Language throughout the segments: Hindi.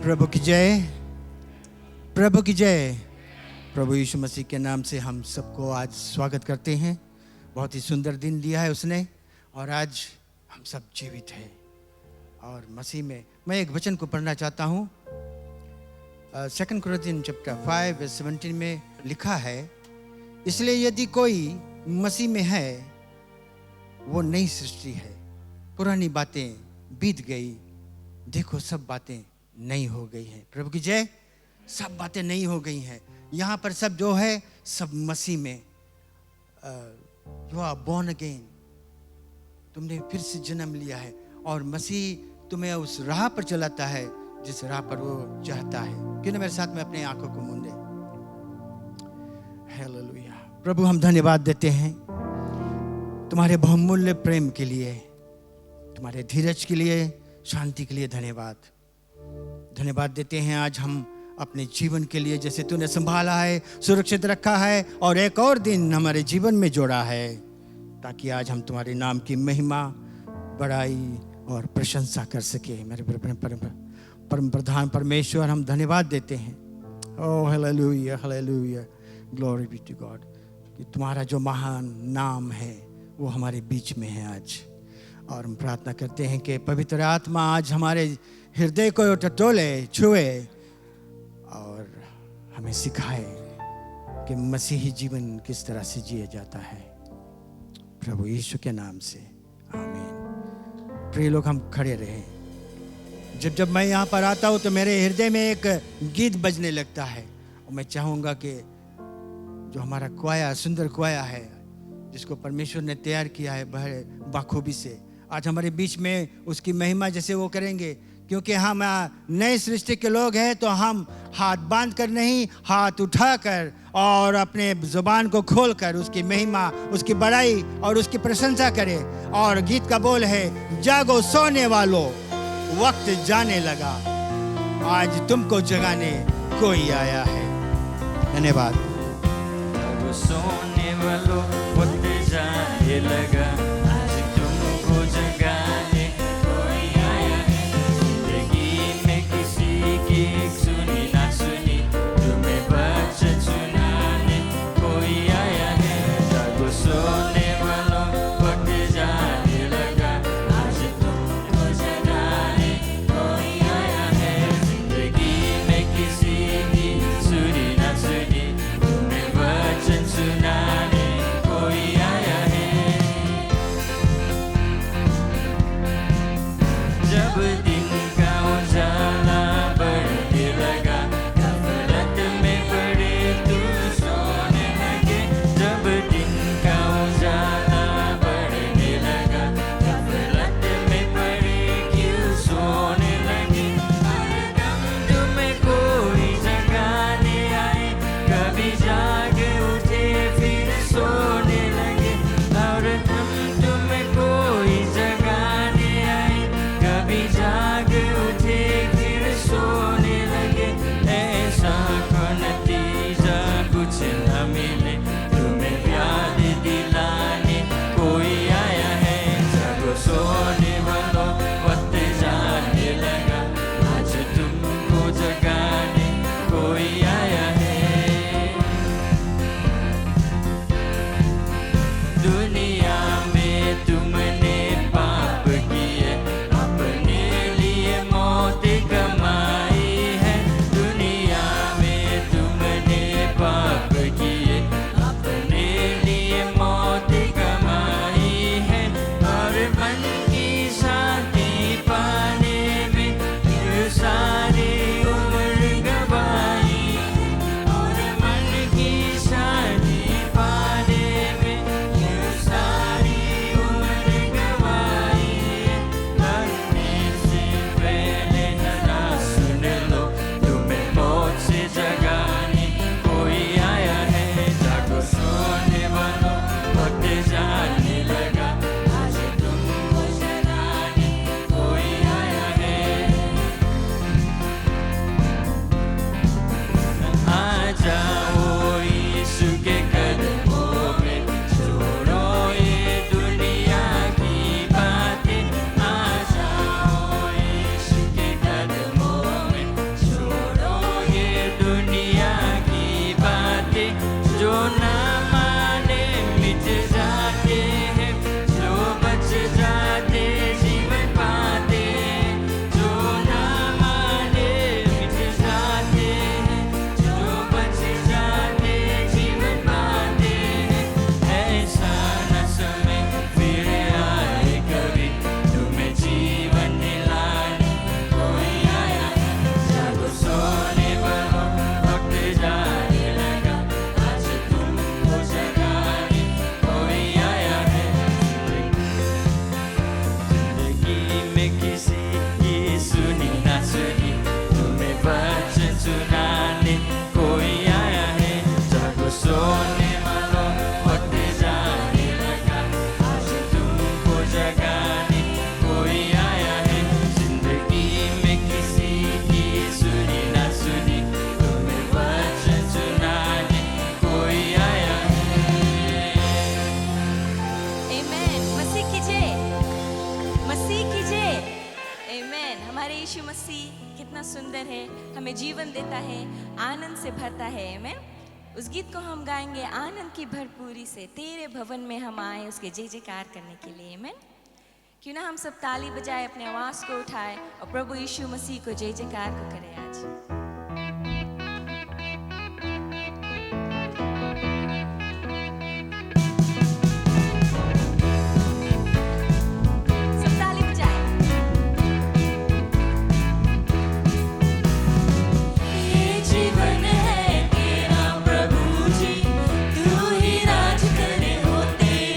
प्रभु की जय, प्रभु की जय। प्रभु यीशु मसीह के नाम से हम सबको आज स्वागत करते हैं। बहुत ही सुंदर दिन दिया है उसने और आज हम सब जीवित हैं और मसीह में। मैं एक वचन को पढ़ना चाहता हूँ। 2 कोरिन्थियन चैप्टर 5:17 में लिखा है, इसलिए यदि कोई मसीह में है वो नई सृष्टि है, पुरानी बातें बीत गई, देखो सब बातें नई हो गई हैं। प्रभु की जय। सब बातें नई हो गई हैं। यहाँ पर सब जो है सब मसीह में। यू आर बोर्न अगेन, तुमने फिर से जन्म लिया है और मसीह तुम्हें उस राह पर चलाता है जिस राह पर वो चाहता है। क्यों ना मेरे साथ में अपने आंखों को मूंदे। हालेलुया। प्रभु हम धन्यवाद देते हैं तुम्हारे बहुमूल्य प्रेम के लिए, तुम्हारे धीरज के लिए, शांति के लिए धन्यवाद। धन्यवाद देते हैं आज हम अपने जीवन के लिए, जैसे तूने संभाला है, सुरक्षित रखा है और एक और दिन हमारे जीवन में जोड़ा है, ताकि आज हम तुम्हारे नाम की महिमा, बड़ाई और प्रशंसा कर सके। मेरे परम प्रधान परमेश्वर, हम धन्यवाद देते हैं। Oh hallelujah, hallelujah, glory be to God, कि तुम्हारा जो महान नाम है वो हमारे बीच में है आज। और हम प्रार्थना करते हैं कि पवित्र आत्मा आज हमारे हृदय को टटोले, छुए और हमें सिखाए कि मसीही जीवन किस तरह से जिया जाता है। प्रभु यीशु के नाम से आमीन। प्रिय लोग, हम खड़े रहे। जब मैं यहाँ पर आता हूँ तो मेरे हृदय में एक गीत बजने लगता है और मैं चाहूँगा कि जो हमारा क्वाया, सुंदर क्वाया है, जिसको परमेश्वर ने तैयार किया है बाखूबी से। आज हमारे बीच में उसकी महिमा जैसे वो करेंगे, क्योंकि हम नए सृष्टि के लोग हैं, तो हम हाथ बांध कर नहीं, हाथ उठाकर और अपने जुबान को खोलकर उसकी महिमा, उसकी बड़ाई और उसकी प्रशंसा करें। और गीत का बोल है, जागो सोने वालों, वक्त जाने लगा, आज तुमको जगाने कोई आया है। धन्यवाद। जागो सोने वालों, वक्त जाने लगा, आज तुमको जगाने कोई आया है। जिंदगी में किसी की सुनी ना सुनी, तुम्हें वचन सुनाने कोई आया है। जागो सोने वालों, वक्त जाने लगा, आज तुमको जगाने कोई आया है। जिंदगी में किसी की सुनी ना सुनी, तुम्हें वचन सुनाने कोई आया है। जब दिन का उजाला बढ़ने लगा, गफलत में पड़े तू सोने लगे। जब दिन का उजाला बढ़ने लगा, गफलत में पड़े क्यों सोने लगे। हरदम तुम्हें कोई जगाने आए, कभी जाग उठे फिर सोने लगे। हरदम तुम्हें कोई जगाने आए, कभी जाग उठे फिर सोने लगे। ऐसा को नतीजा कुछ न मिले, तुम्हें याद दिलाने कोई आया है। जागो सोने वालों, वक्त जाने लगा, आज तुमको जगाने कोई आया है। दुनिया में तुमने पाप किए, अपने लिए मौत कमाई है। दुनिया में तुमने पाप किए, अपने लिए मौत कमाई है। और मन की शांति पाने में ये सारी उम्र गवाई। और मन की शांति पाने में ये सारी उम्र गवाई। मरने से पहले जरा सुन लो, तुम्हें मौत से जगाने कोई आया है। जागो सोने वालों, वक्त जाने लगा, आज तुमको जगाने कोई आया है। आ जाओ यीशु के कदमों में, छोड़ो ये दुनिया की बातें। आ जाओ यीशु के कदमों में, छोड़ो ये दुनिया की बातें। जो ना माने मिट जाते हैं, जो बच जाते जीवन पाते। जो ना माने मिट जाते हैं, जो बच जाते जीवन पाते। ऐसा न समय फिर आए कभी, तुम्हें जीवन दिलाने कोई आया है। जागो सोने वालों, वक्त जाने लगा, आज तुमको जगाने कोई आया है। जिंदगी में किसी की सुनी ना सुनी, तुम्हें वचन सुनाने कोई आया है। जागो सोने वालों, वक्त जाने लगा, आज तुमको जगाने कोई आया है। जिंदगी में किसी की सुनी ना सुनी, तुम्हें वचन सुनाने कोई आया है। आमेन। मसीह की जय, मसीह की जय। आमेन। हमारे यीशु मसीह कितना सुंदर है, हमें जीवन देता है, आनंद से भरता है। आमेन। उस गीत को हम गाएंगे आनंद की भरपूरी से, तेरे भवन में हम आए उसके जय जयकार करने के लिए। आमेन। क्यों ना हम सब ताली बजाए, अपने आवाज को उठाए और प्रभु यीशु मसीह को जय जयकार को करें आज। सब ताली बजाए। ये जीवन है तेरा प्रभु जी, तू ही राज करे हो तेरे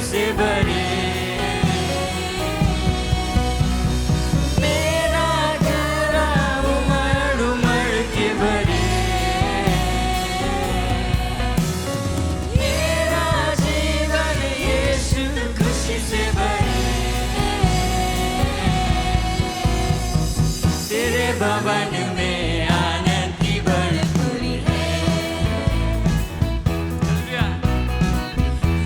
से भरे मेरा गला उमड़ उमड़ के भरे मेरा जीवन यीशु खुशी से भरे तेरे भवन में आनंद की भरपूरी है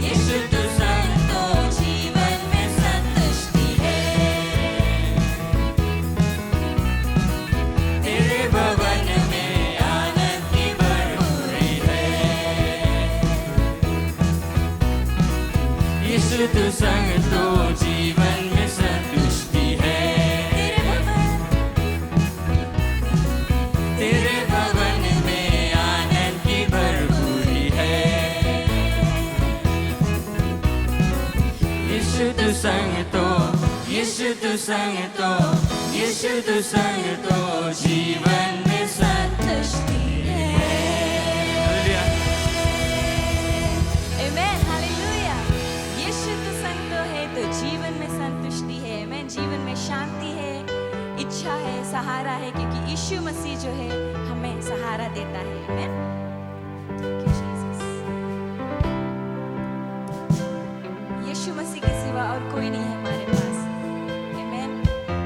यीशु तू संतों जीवन में संतुष्टि है तेरे भवन में आनंद की भरपूरी है यीशु तू संतों जीवन में संतुष्टि है तेरे भवन में आनंद की भरपूरी है यीशु तू संग तो यीशु तू संग तो यीशु तू संग तो जीवन में संतुष्टि है Amen. Hallelujah. यीशु तू संग तो है तो जीवन में संतुष्टि है Amen. जीवन में शांति है इच्छा है सहारा है क्योंकि यीशु मसीह जो है हमें सहारा देता है Amen. Thank you, Jesus. यीशु मसीह के सिवा और कोई नहीं है हमारे पास Amen.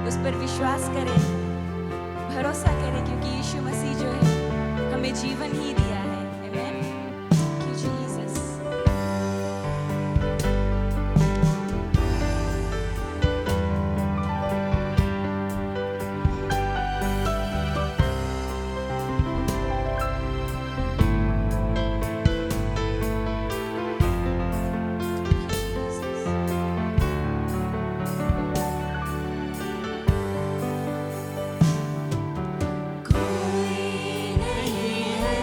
उस पर विश्वास करें भरोसा करें क्योंकि यीशु मसीह जो है हमें जीवन ही दिया है Amen. Thank you, Jesus. कोई नहीं है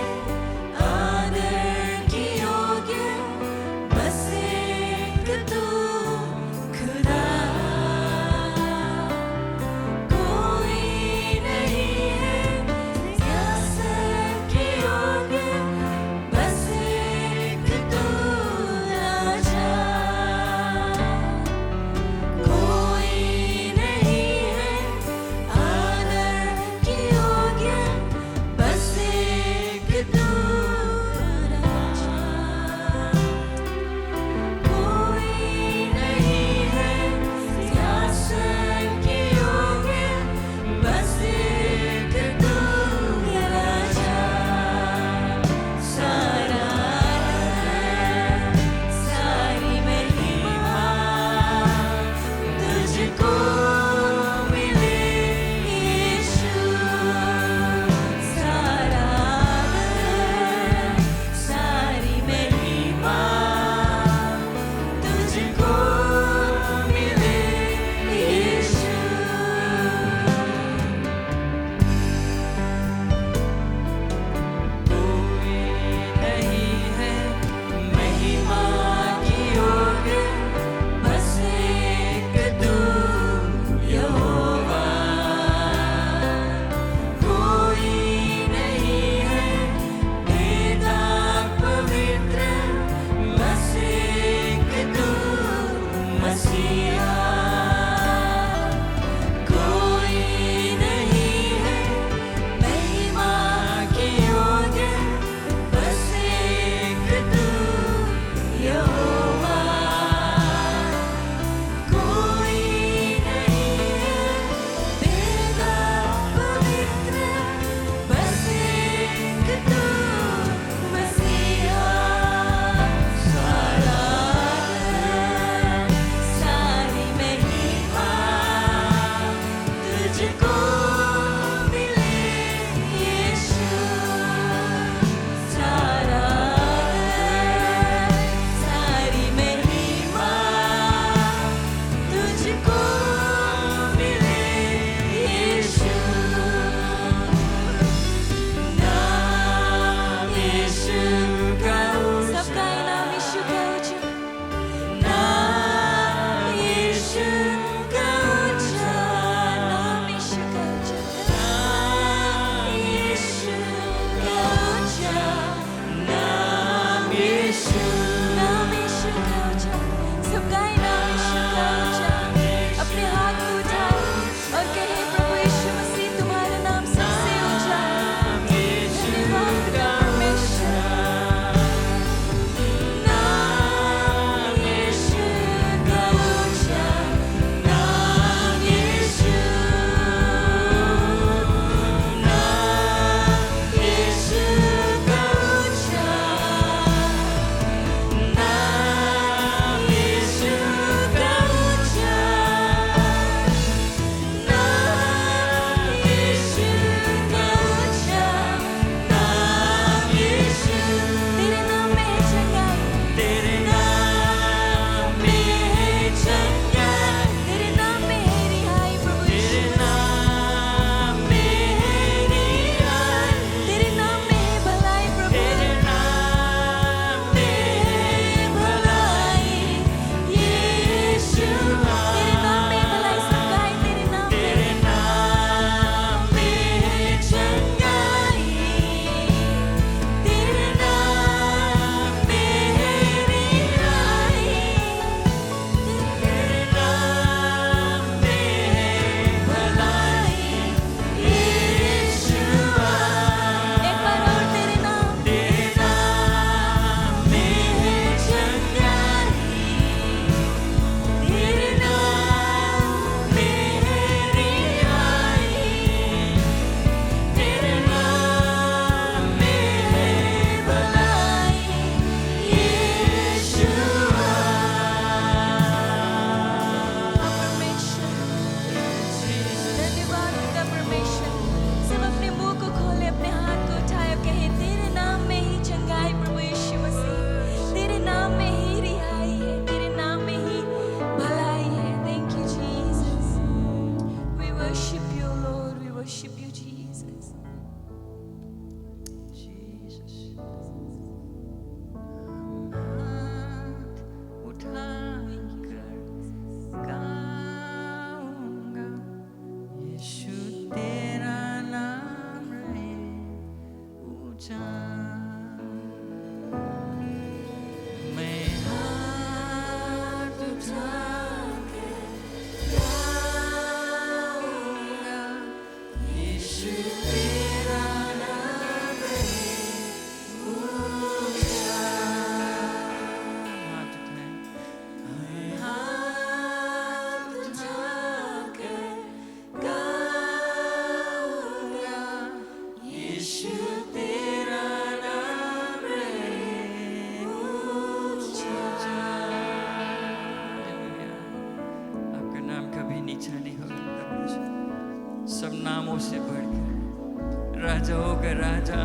नीचा नहीं होगा परमेश्वर। सब नामों से बढ़कर राजाओं का राजा,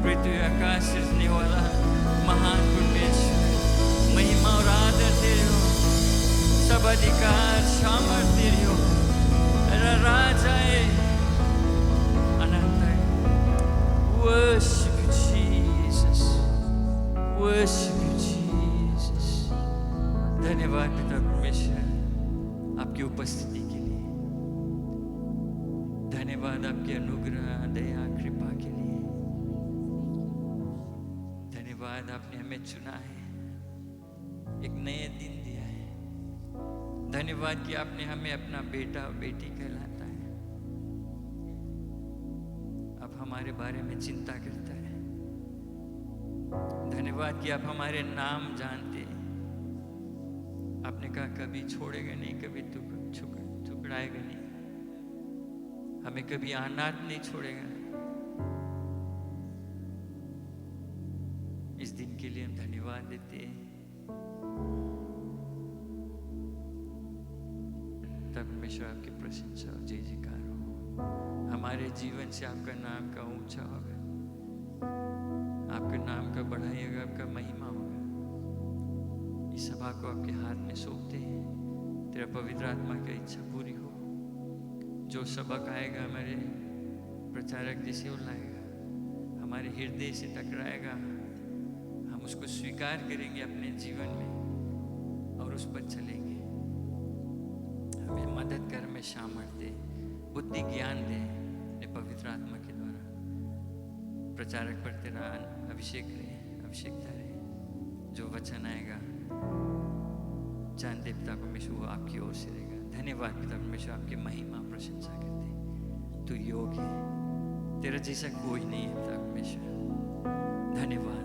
पृथ्वी आकाश सृजने वाला महान परमेश्वर, महिमा और आदर तेरे हो, सब अधिकार सामर्थ तेरी हो। अरे राजा है, अनंत है। Worship you, Jesus. Worship you, Jesus. धन्यवाद पिता परमेश्वर आपकी उपस्थिति के लिए। धन्यवाद आपके अनुग्रह, दया, कृपा के लिए। धन्यवाद आपने हमें चुना है, एक नए दिन दिया है। धन्यवाद कि आपने हमें अपना बेटा और बेटी कहलाता है। आप हमारे बारे में चिंता करता है। धन्यवाद कि आप हमारे नाम जानते हैं। आपने कहा कभी छोड़ेगा नहीं, कभी टुकड़ाएगा नहीं, हमें कभी अनाथ नहीं छोड़ेगा। इस दिन के लिए हम धन्यवाद देते हैं। तब परमेश्वर आपकी प्रशंसा और जय जयकार हो। हमारे जीवन से आपका नाम का ऊंचा होगा, आपके नाम का बढ़ाई होगा, आपका महिमा होगा। इस सभा को आपके हाथ में सौंपते हैं। तेरा पवित्र आत्मा की इच्छा पूरी हो। जो सबक आएगा हमारे प्रचारक जैसे वो लाएगा, हमारे हृदय से टकराएगा, हम उसको स्वीकार करेंगे अपने जीवन में और उस पर चलेंगे। हमें मदद कर, हमें सामर्थ्य दे, बुद्धि ज्ञान दे अपने पवित्र आत्मा के द्वारा। प्रचारक पर तेरा अभिषेक रहे, अभिषेकता रहे। जो वचन आएगा जानते पिता परमेश्वर वो आपकी ओर से रहेगा। धन्यवाद पिता परमेश्वर, आपकी महिमा प्रशंसा करते। तू योग्य है, तेरा जैसा कोई नहीं है पिता परमेश्वर। धन्यवाद,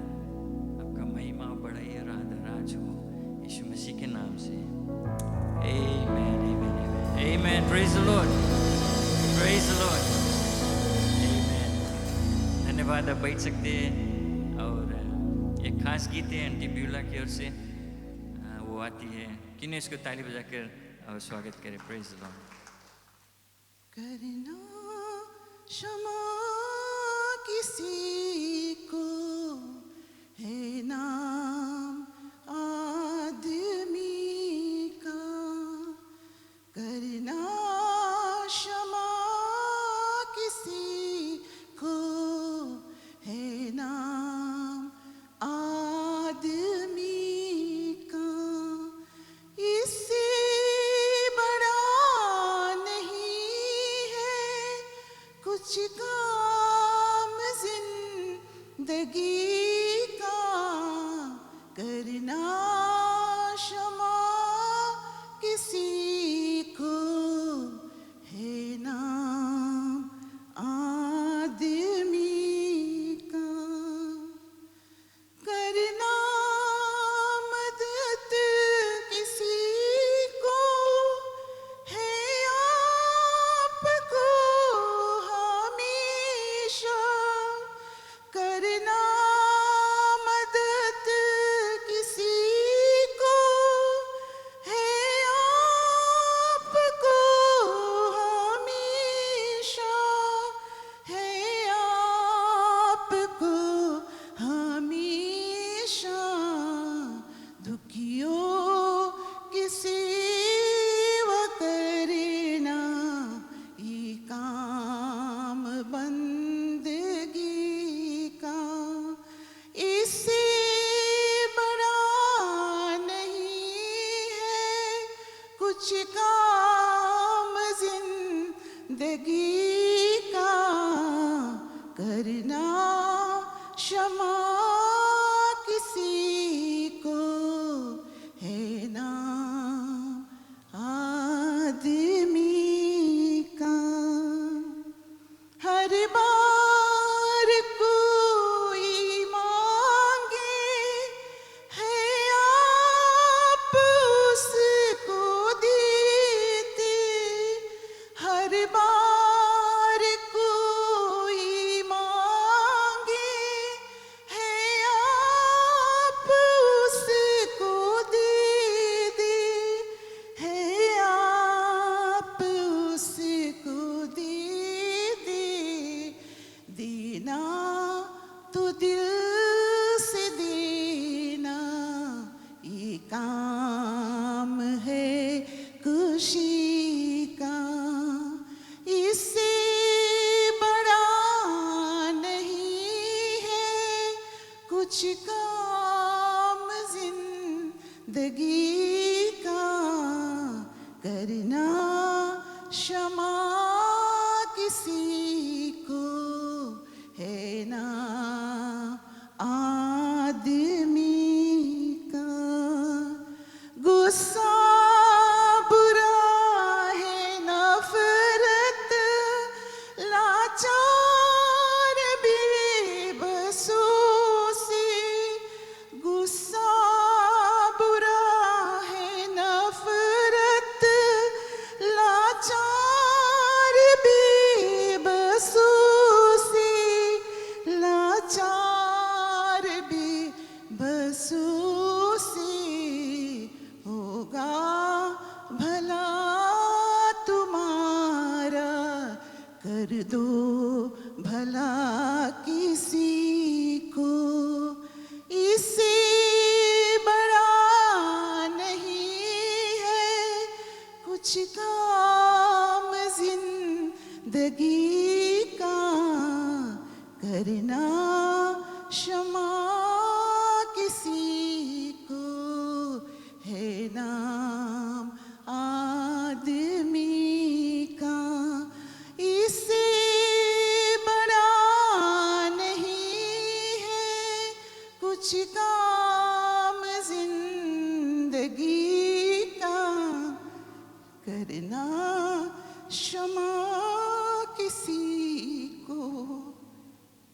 आपका महिमा बढ़ाई और राज हो यीशु मसीह के नाम से। Amen, amen, amen, amen. Praise the Lord, praise the Lord, amen. धन्यवाद, आप बैठ सकते हैं। और एक खास गीत है आंटी ब्यूला की ओर से, वो आती है। किन्हें इसको ताली बजाकर और स्वागत करें। Praise the Lord. करना क्षमा किसी को है नाम आदमी का, करना क्षमा किसी को है नाम आदमी का, इससे बड़ा नहीं है कुछ काम जिंदगी का, करना क्षमा किसी को है नाम आदमी का, करना मदद किसी को है आपको हमेशा, करना मदद किसी को है आपको हमेशा, है आपको हमेशा, दुखियों की सेवा करना ये काम बंदगी का, इससे बड़ा नहीं है कुछ काम जिंदगी का, करना क्षमा किसी को है नाम आदमी का, हर बार कोई मांगे है आप उसको देते, हर बार कोई मांगे है नाम है खुशी का, इससे बड़ा नहीं है कुछ काम जिंदगी का, करना क्षमा किसी को है ना आदमी का। गुस्सा बुरा है, नफरत लाचार बेबसों से, गुस्सा बुरा है, नफरत लाचार बेबसों से, लाचार बेबसों से, होगा भला तुम्हारा, कर दो भला किसी को, इससे बड़ा नहीं है कुछ काम जिंदगी का, करना क्षमा किसी को है नाम आदमी का, इससे बड़ा नहीं है कुछ काम जिंदगी का, करना क्षमा किसी को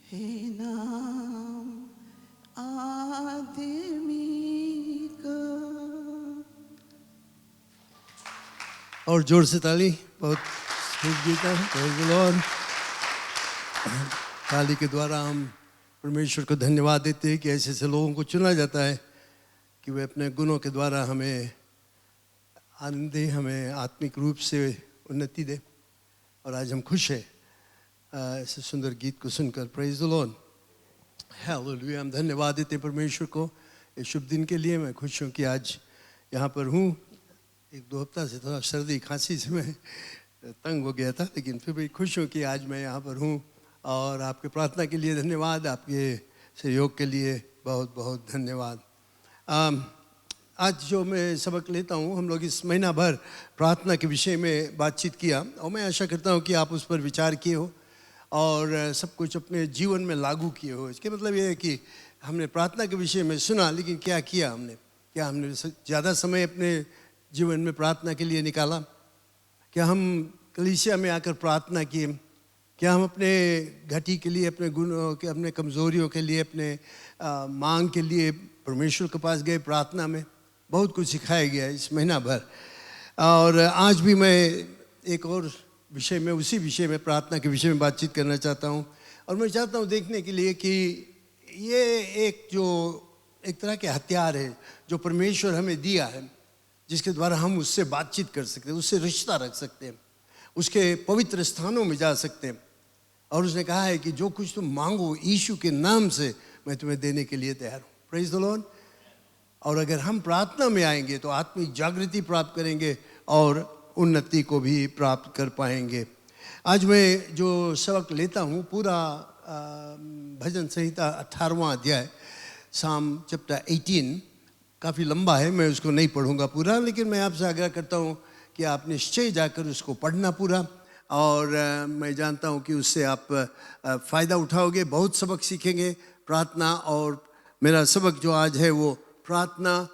है नाम आदमी का। और जोर से ताली, बहुत खूब गीत है। Praise the Lord। ताली के द्वारा हम परमेश्वर को धन्यवाद देते हैं कि ऐसे ऐसे लोगों को चुना जाता है कि वे अपने गुणों के द्वारा हमें आनंद दे, हमें आत्मिक रूप से उन्नति दे। और आज हम खुश हैं ऐसे सुंदर गीत को सुनकर। Praise the Lord, hallelujah. हम धन्यवाद देते हैं परमेश्वर को इस शुभ दिन के लिए। मैं खुश हूँ कि आज यहाँ पर हूँ। एक दो हफ्ता से थोड़ा सर्दी खांसी से मैं तंग हो गया था, लेकिन फिर भी खुश हूँ कि आज मैं यहाँ पर हूँ। और आपके प्रार्थना के लिए धन्यवाद, आपके सहयोग के लिए बहुत बहुत धन्यवाद। आज जो मैं सबक लेता हूँ, हम लोग इस महीना भर प्रार्थना के विषय में बातचीत किया और मैं आशा करता हूँ कि आप उस पर विचार किए हो और सब कुछ अपने जीवन में लागू किए हो। इसके मतलब ये है कि हमने प्रार्थना के विषय में सुना, लेकिन क्या किया हमने? क्या हमने ज़्यादा समय अपने जीवन में प्रार्थना के लिए निकाला? क्या हम कलीसिया में आकर प्रार्थना किए? क्या हम अपने घटी के लिए, अपने गुणों के, अपने कमज़ोरियों के लिए, अपने मांग के लिए परमेश्वर के पास गए प्रार्थना में? बहुत कुछ सिखाया गया इस महीना भर। और आज भी मैं एक और विषय में, उसी विषय में, प्रार्थना के विषय में बातचीत करना चाहता हूँ। और मैं चाहता हूँ देखने के लिए कि ये एक तरह के हथियार है जो परमेश्वर हमें दिया है, जिसके द्वारा हम उससे बातचीत कर सकते हैं, उससे रिश्ता रख सकते हैं, उसके पवित्र स्थानों में जा सकते हैं। और उसने कहा है कि जो कुछ तुम मांगो यीशु के नाम से मैं तुम्हें देने के लिए तैयार हूँ। Praise the Lord. और अगर हम प्रार्थना में आएंगे तो आत्मिक जागृति प्राप्त करेंगे और उन्नति को भी प्राप्त कर पाएंगे। आज मैं जो सबक लेता हूँ, पूरा भजन संहिता 18वां अध्याय, साम चैप्टर 18, काफ़ी लंबा है, मैं उसको नहीं पढ़ूंगा पूरा, लेकिन मैं आपसे आग्रह करता हूँ कि आप निश्चय जाकर उसको पढ़ना पूरा। और मैं जानता हूँ कि उससे आप फ़ायदा उठाओगे, बहुत सबक सीखेंगे प्रार्थना। और मेरा सबक जो आज है वो प्रार्थना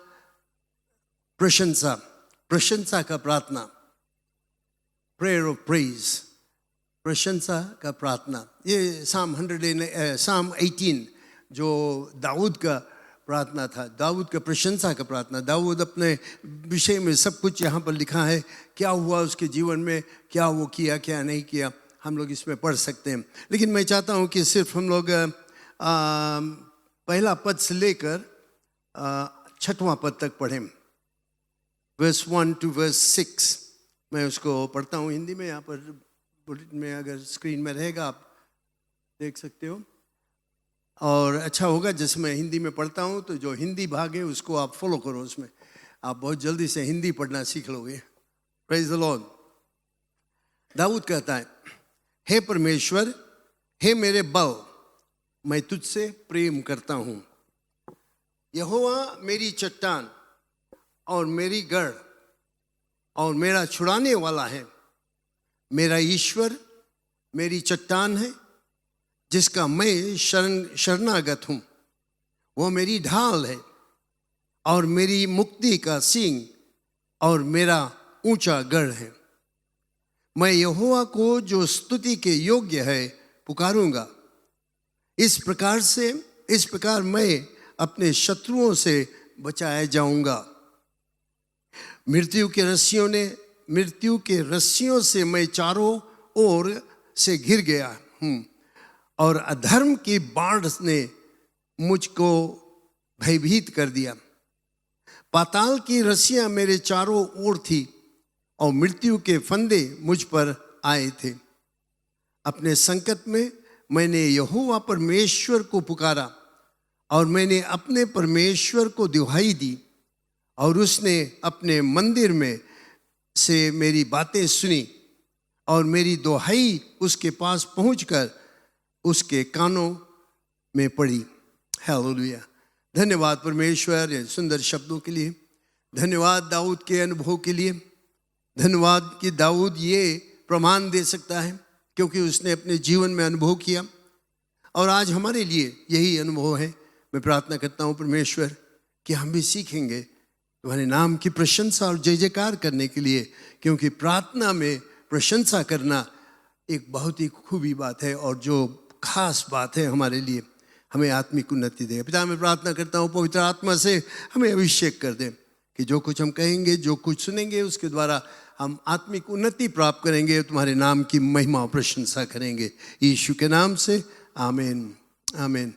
प्रशंसा, प्रशंसा का प्रार्थना, प्रेयर ऑफ प्रेज, प्रशंसा का प्रार्थना। ये साम 18 जो दाऊद का प्रार्थना था, दाऊद का प्रशंसा का प्रार्थना। दाऊद अपने विषय में सब कुछ यहाँ पर लिखा है, क्या हुआ उसके जीवन में, क्या वो किया, क्या नहीं किया, हम लोग इसमें पढ़ सकते हैं। लेकिन मैं चाहता हूँ कि सिर्फ हम लोग पहला पद से लेकर 6वां पद तक पढ़ें, verse 1 to verse 6। मैं उसको पढ़ता हूँ हिंदी में, यहाँ पर बुलेटिन में अगर स्क्रीन में रहेगा आप देख सकते हो। और अच्छा होगा जैसे मैं हिंदी में पढ़ता हूँ तो जो हिंदी भाग है उसको आप फॉलो करो उसमें। आप बहुत जल्दी से हिंदी पढ़ना सीख लोगे। Praise the Lord. दाऊद कहता है, हे परमेश्वर, हे मेरे बल, मैं तुझसे प्रेम करता हूँ। यहोवा मेरी चट्टान और मेरी गढ़ और मेरा छुड़ाने वाला है। मेरा ईश्वर मेरी चट्टान है, जिसका मैं शरणागत हूँ। वो मेरी ढाल है और मेरी मुक्ति का सींग और मेरा ऊंचा गढ़ है। मैं यहोवा को जो स्तुति के योग्य है पुकारूंगा। इस प्रकार मैं अपने शत्रुओं से बचाया जाऊंगा। मृत्यु के रस्सियों से मैं चारों ओर से घिर गया हूँ और अधर्म की बाढ़ ने मुझको भयभीत कर दिया। पाताल की रस्सियां मेरे चारों ओर थी और मृत्यु के फंदे मुझ पर आए थे। अपने संकट में मैंने यहोवा परमेश्वर को पुकारा और मैंने अपने परमेश्वर को दुहाई दी और उसने अपने मंदिर में से मेरी बातें सुनी और मेरी दुहाई उसके पास पहुंचकर उसके कानों में पड़ी। हालेलुया। धन्यवाद परमेश्वर ये सुंदर शब्दों के लिए। धन्यवाद दाऊद के अनुभव के लिए। धन्यवाद कि दाऊद ये प्रमाण दे सकता है क्योंकि उसने अपने जीवन में अनुभव किया और आज हमारे लिए यही अनुभव है। मैं प्रार्थना करता हूँ परमेश्वर कि हम भी सीखेंगे तुम्हारे नाम की प्रशंसा और जय जयकार करने के लिए, क्योंकि प्रार्थना में प्रशंसा करना एक बहुत ही खूबी बात है और जो खास बात है हमारे लिए। हमें आत्मिक उन्नति दे। पिता मैं प्रार्थना करता हूँ पवित्र आत्मा से हमें अभिषेक कर दे कि जो कुछ हम कहेंगे, जो कुछ सुनेंगे, उसके द्वारा हम आत्मिक उन्नति प्राप्त करेंगे, तुम्हारे नाम की महिमा और प्रशंसा करेंगे। यीशु के नाम से आमीन आमीन।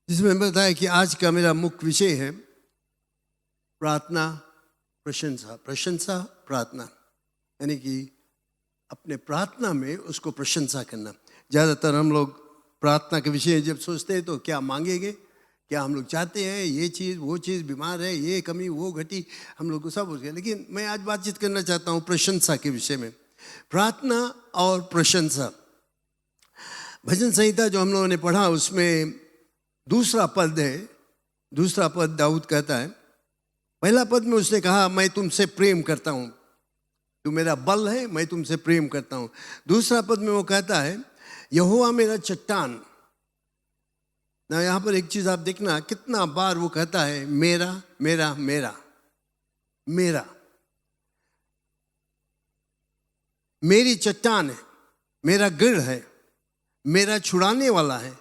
जिसमें बताया कि आज का मेरा मुख्य विषय है प्रार्थना प्रशंसा। प्रशंसा प्रार्थना यानी कि अपने प्रार्थना में उसको प्रशंसा करना। ज़्यादातर हम लोग प्रार्थना के विषय जब सोचते हैं तो क्या मांगेंगे, क्या हम लोग चाहते हैं ये चीज़ वो चीज़, बीमार है ये कमी वो घटी, हम लोग को सब हो गया। लेकिन मैं आज बातचीत करना चाहता हूँ प्रशंसा के विषय में। प्रार्थना और प्रशंसा। भजन संहिता जो हम लोगों ने पढ़ा उसमें दूसरा पद है। दूसरा पद दाऊद कहता है, पहला पद में उसने कहा मैं तुमसे प्रेम करता हूँ, तू मेरा बल है, मैं तुमसे प्रेम करता हूँ। दूसरा पद में वो कहता है यहोवा मेरा चट्टान। ना यहाँ पर एक चीज आप देखना कितना बार वो कहता है मेरा मेरा मेरा मेरा। मेरी चट्टान है, मेरा गढ़ है, मेरा छुड़ाने वाला है,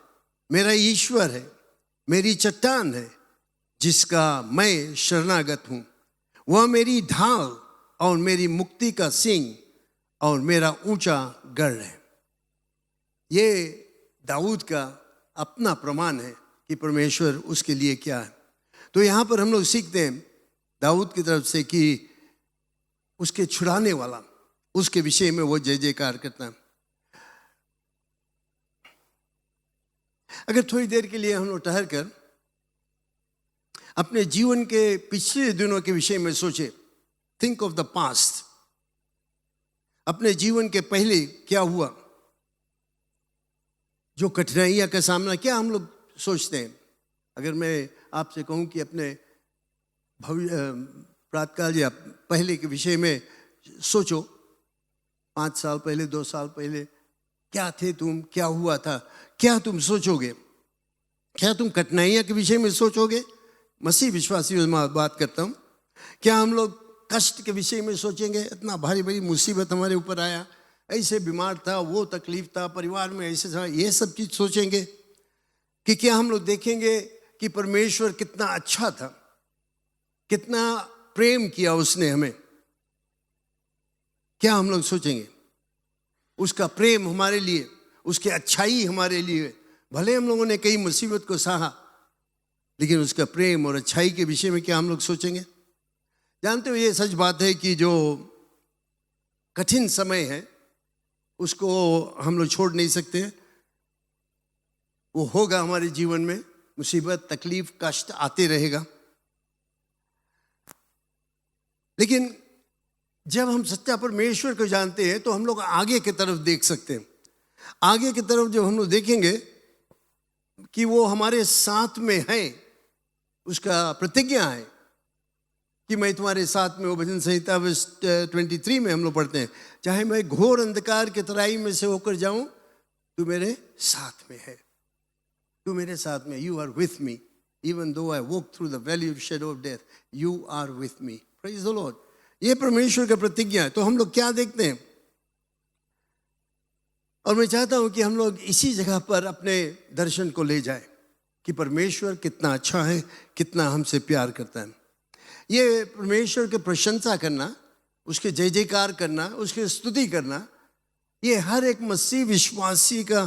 मेरा ईश्वर है, मेरी चट्टान है जिसका मैं शरणागत हूँ। वह मेरी ढाल और मेरी मुक्ति का सींग और मेरा ऊंचा गढ़ है। ये दाऊद का अपना प्रमाण है कि परमेश्वर उसके लिए क्या है। तो यहाँ पर हम लोग सीखते हैं दाऊद की तरफ से कि उसके छुड़ाने वाला, उसके विषय में वो जय जयकार करता है। अगर थोड़ी देर के लिए हम लोग ठहर कर अपने जीवन के पिछले दिनों के विषय में सोचे, थिंक ऑफ द पास्ट। अपने जीवन के पहले क्या हुआ, जो कठिनाइयां का सामना क्या हम लोग सोचते हैं। अगर मैं आपसे कहूं कि अपने प्रातकाल या पहले के विषय में सोचो, 5 साल पहले 2 साल पहले क्या थे तुम, क्या हुआ था, क्या तुम सोचोगे? क्या तुम कठिनाइयां के विषय में सोचोगे? मसीह विश्वासियों में बात करता हूं। क्या हम लोग कष्ट के विषय में सोचेंगे? इतना भारी भारी मुसीबत हमारे ऊपर आया, ऐसे बीमार था, वो तकलीफ था, परिवार में ऐसे था, ये सब चीज सोचेंगे? कि क्या हम लोग देखेंगे कि परमेश्वर कितना अच्छा था, कितना प्रेम किया उसने हमें? क्या हम लोग सोचेंगे? उसका प्रेम हमारे लिए, उसकी अच्छाई हमारे लिए। भले हम लोगों ने कई मुसीबत को सहा, लेकिन उसका प्रेम और अच्छाई के विषय में क्या हम लोग सोचेंगे? जानते हो ये सच बात है कि जो कठिन समय है उसको हम लोग छोड़ नहीं सकते। वो होगा हमारे जीवन में, मुसीबत तकलीफ कष्ट आते रहेगा। लेकिन जब हम सच्चा परमेश्वर को जानते हैं तो हम लोग आगे की तरफ देख सकते हैं। आगे की तरफ जब हम लोग देखेंगे कि वो हमारे साथ में है, उसका प्रतिज्ञा है कि मैं तुम्हारे साथ में, वो भजन संहिता 23 में हम लोग पढ़ते हैं, चाहे मैं घोर अंधकार के तराई में से होकर जाऊं, तू मेरे साथ में है, तू मेरे साथ में, you are with me, even though I walk through the valley of shadow of death, you are with me. Praise the Lord. ये परमेश्वर का प्रतिज्ञा है। तो हम लोग क्या देखते हैं, और मैं चाहता हूं कि हम लोग इसी जगह पर अपने दर्शन को ले जाए कि परमेश्वर कितना अच्छा है, कितना हमसे प्यार करता है। ये परमेश्वर की प्रशंसा करना, उसके जय जयकार करना, उसकी स्तुति करना, ये हर एक मसीह विश्वासी का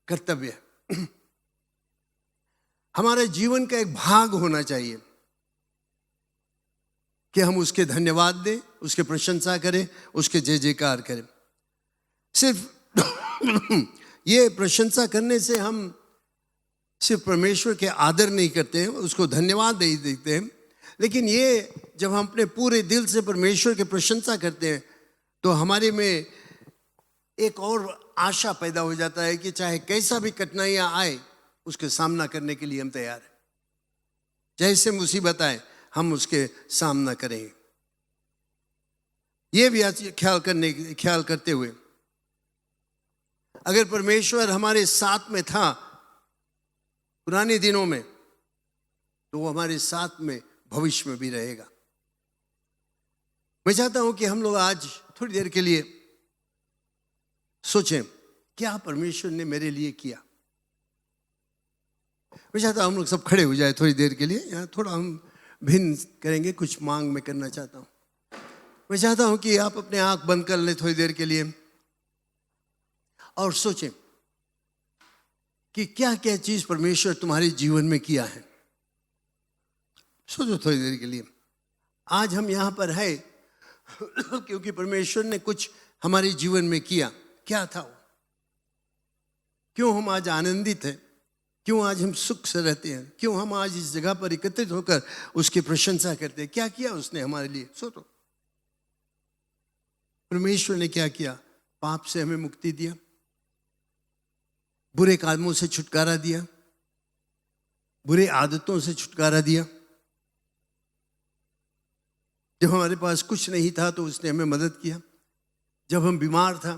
कर्तव्य है। हमारे जीवन का एक भाग होना चाहिए कि हम उसके धन्यवाद दें, उसके प्रशंसा करें, उसके जय जयकार करें। सिर्फ ये प्रशंसा करने से हम सिर्फ परमेश्वर के आदर नहीं करते हैं, उसको धन्यवाद नहीं देते हैं, लेकिन ये जब हम अपने पूरे दिल से परमेश्वर की प्रशंसा करते हैं तो हमारे में एक और आशा पैदा हो जाता है कि चाहे कैसा भी कठिनाइयां आए, उसके सामना करने के लिए हम तैयार हैं। जैसे मुसीबत आए हम उसके सामना करेंगे। ये भी ख्याल करते हुए, अगर परमेश्वर हमारे साथ में था पुराने दिनों में, तो वो हमारे साथ में भविष्य में भी रहेगा। मैं चाहता हूं कि हम लोग आज थोड़ी देर के लिए सोचें, क्या परमेश्वर ने मेरे लिए किया। मैं चाहता हूं हम लोग सब खड़े हो जाए थोड़ी देर के लिए। यहाँ थोड़ा हम भिन्न करेंगे, कुछ मांग में करना चाहता हूं। मैं चाहता हूं कि आप अपने आंख बंद कर लें थोड़ी देर के लिए और सोचें कि क्या क्या चीज परमेश्वर तुम्हारे जीवन में किया है। सोचो थोड़ी देर के लिए। आज हम यहां पर है क्योंकि परमेश्वर ने कुछ हमारे जीवन में किया। क्या था वो? क्यों हम आज आनंदित हैं? क्यों आज हम सुख से रहते हैं? क्यों हम आज इस जगह पर एकत्रित होकर उसकी प्रशंसा करते हैं? क्या किया उसने हमारे लिए? सोचो, परमेश्वर ने क्या किया? पाप से हमें मुक्ति दिया, बुरे कामों से छुटकारा दिया, बुरे आदतों से छुटकारा दिया। जब हमारे पास कुछ नहीं था तो उसने हमें मदद किया। जब हम बीमार था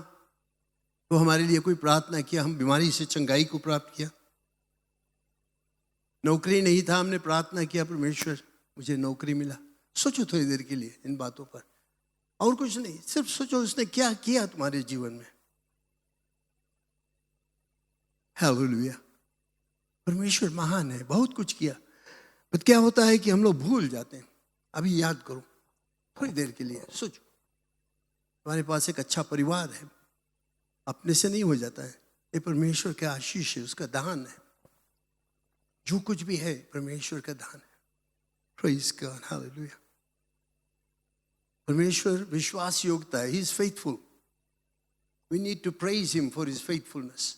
तो हमारे लिए कोई प्रार्थना किया, हम बीमारी से चंगाई को प्राप्त किया। नौकरी नहीं था, हमने प्रार्थना किया, परमेश्वर मुझे नौकरी मिला। सोचो थोड़ी देर के लिए इन बातों पर, और कुछ नहीं, सिर्फ सोचो उसने क्या किया तुम्हारे जीवन में। हालेलुया। परमेश्वर महान है, बहुत कुछ किया। पर क्या होता है कि हम लोग भूल जाते हैं। अभी याद करो थोड़ी देर के लिए, सोचो। तुम्हारे पास एक अच्छा परिवार है, अपने से नहीं हो जाता है, ये परमेश्वर का आशीष है, उसका दान है। जो कुछ भी है परमेश्वर का दान है। Praise God, hallelujah. परमेश्वर विश्वास योग्यता है, he is faithful. We need to praise him for his faithfulness.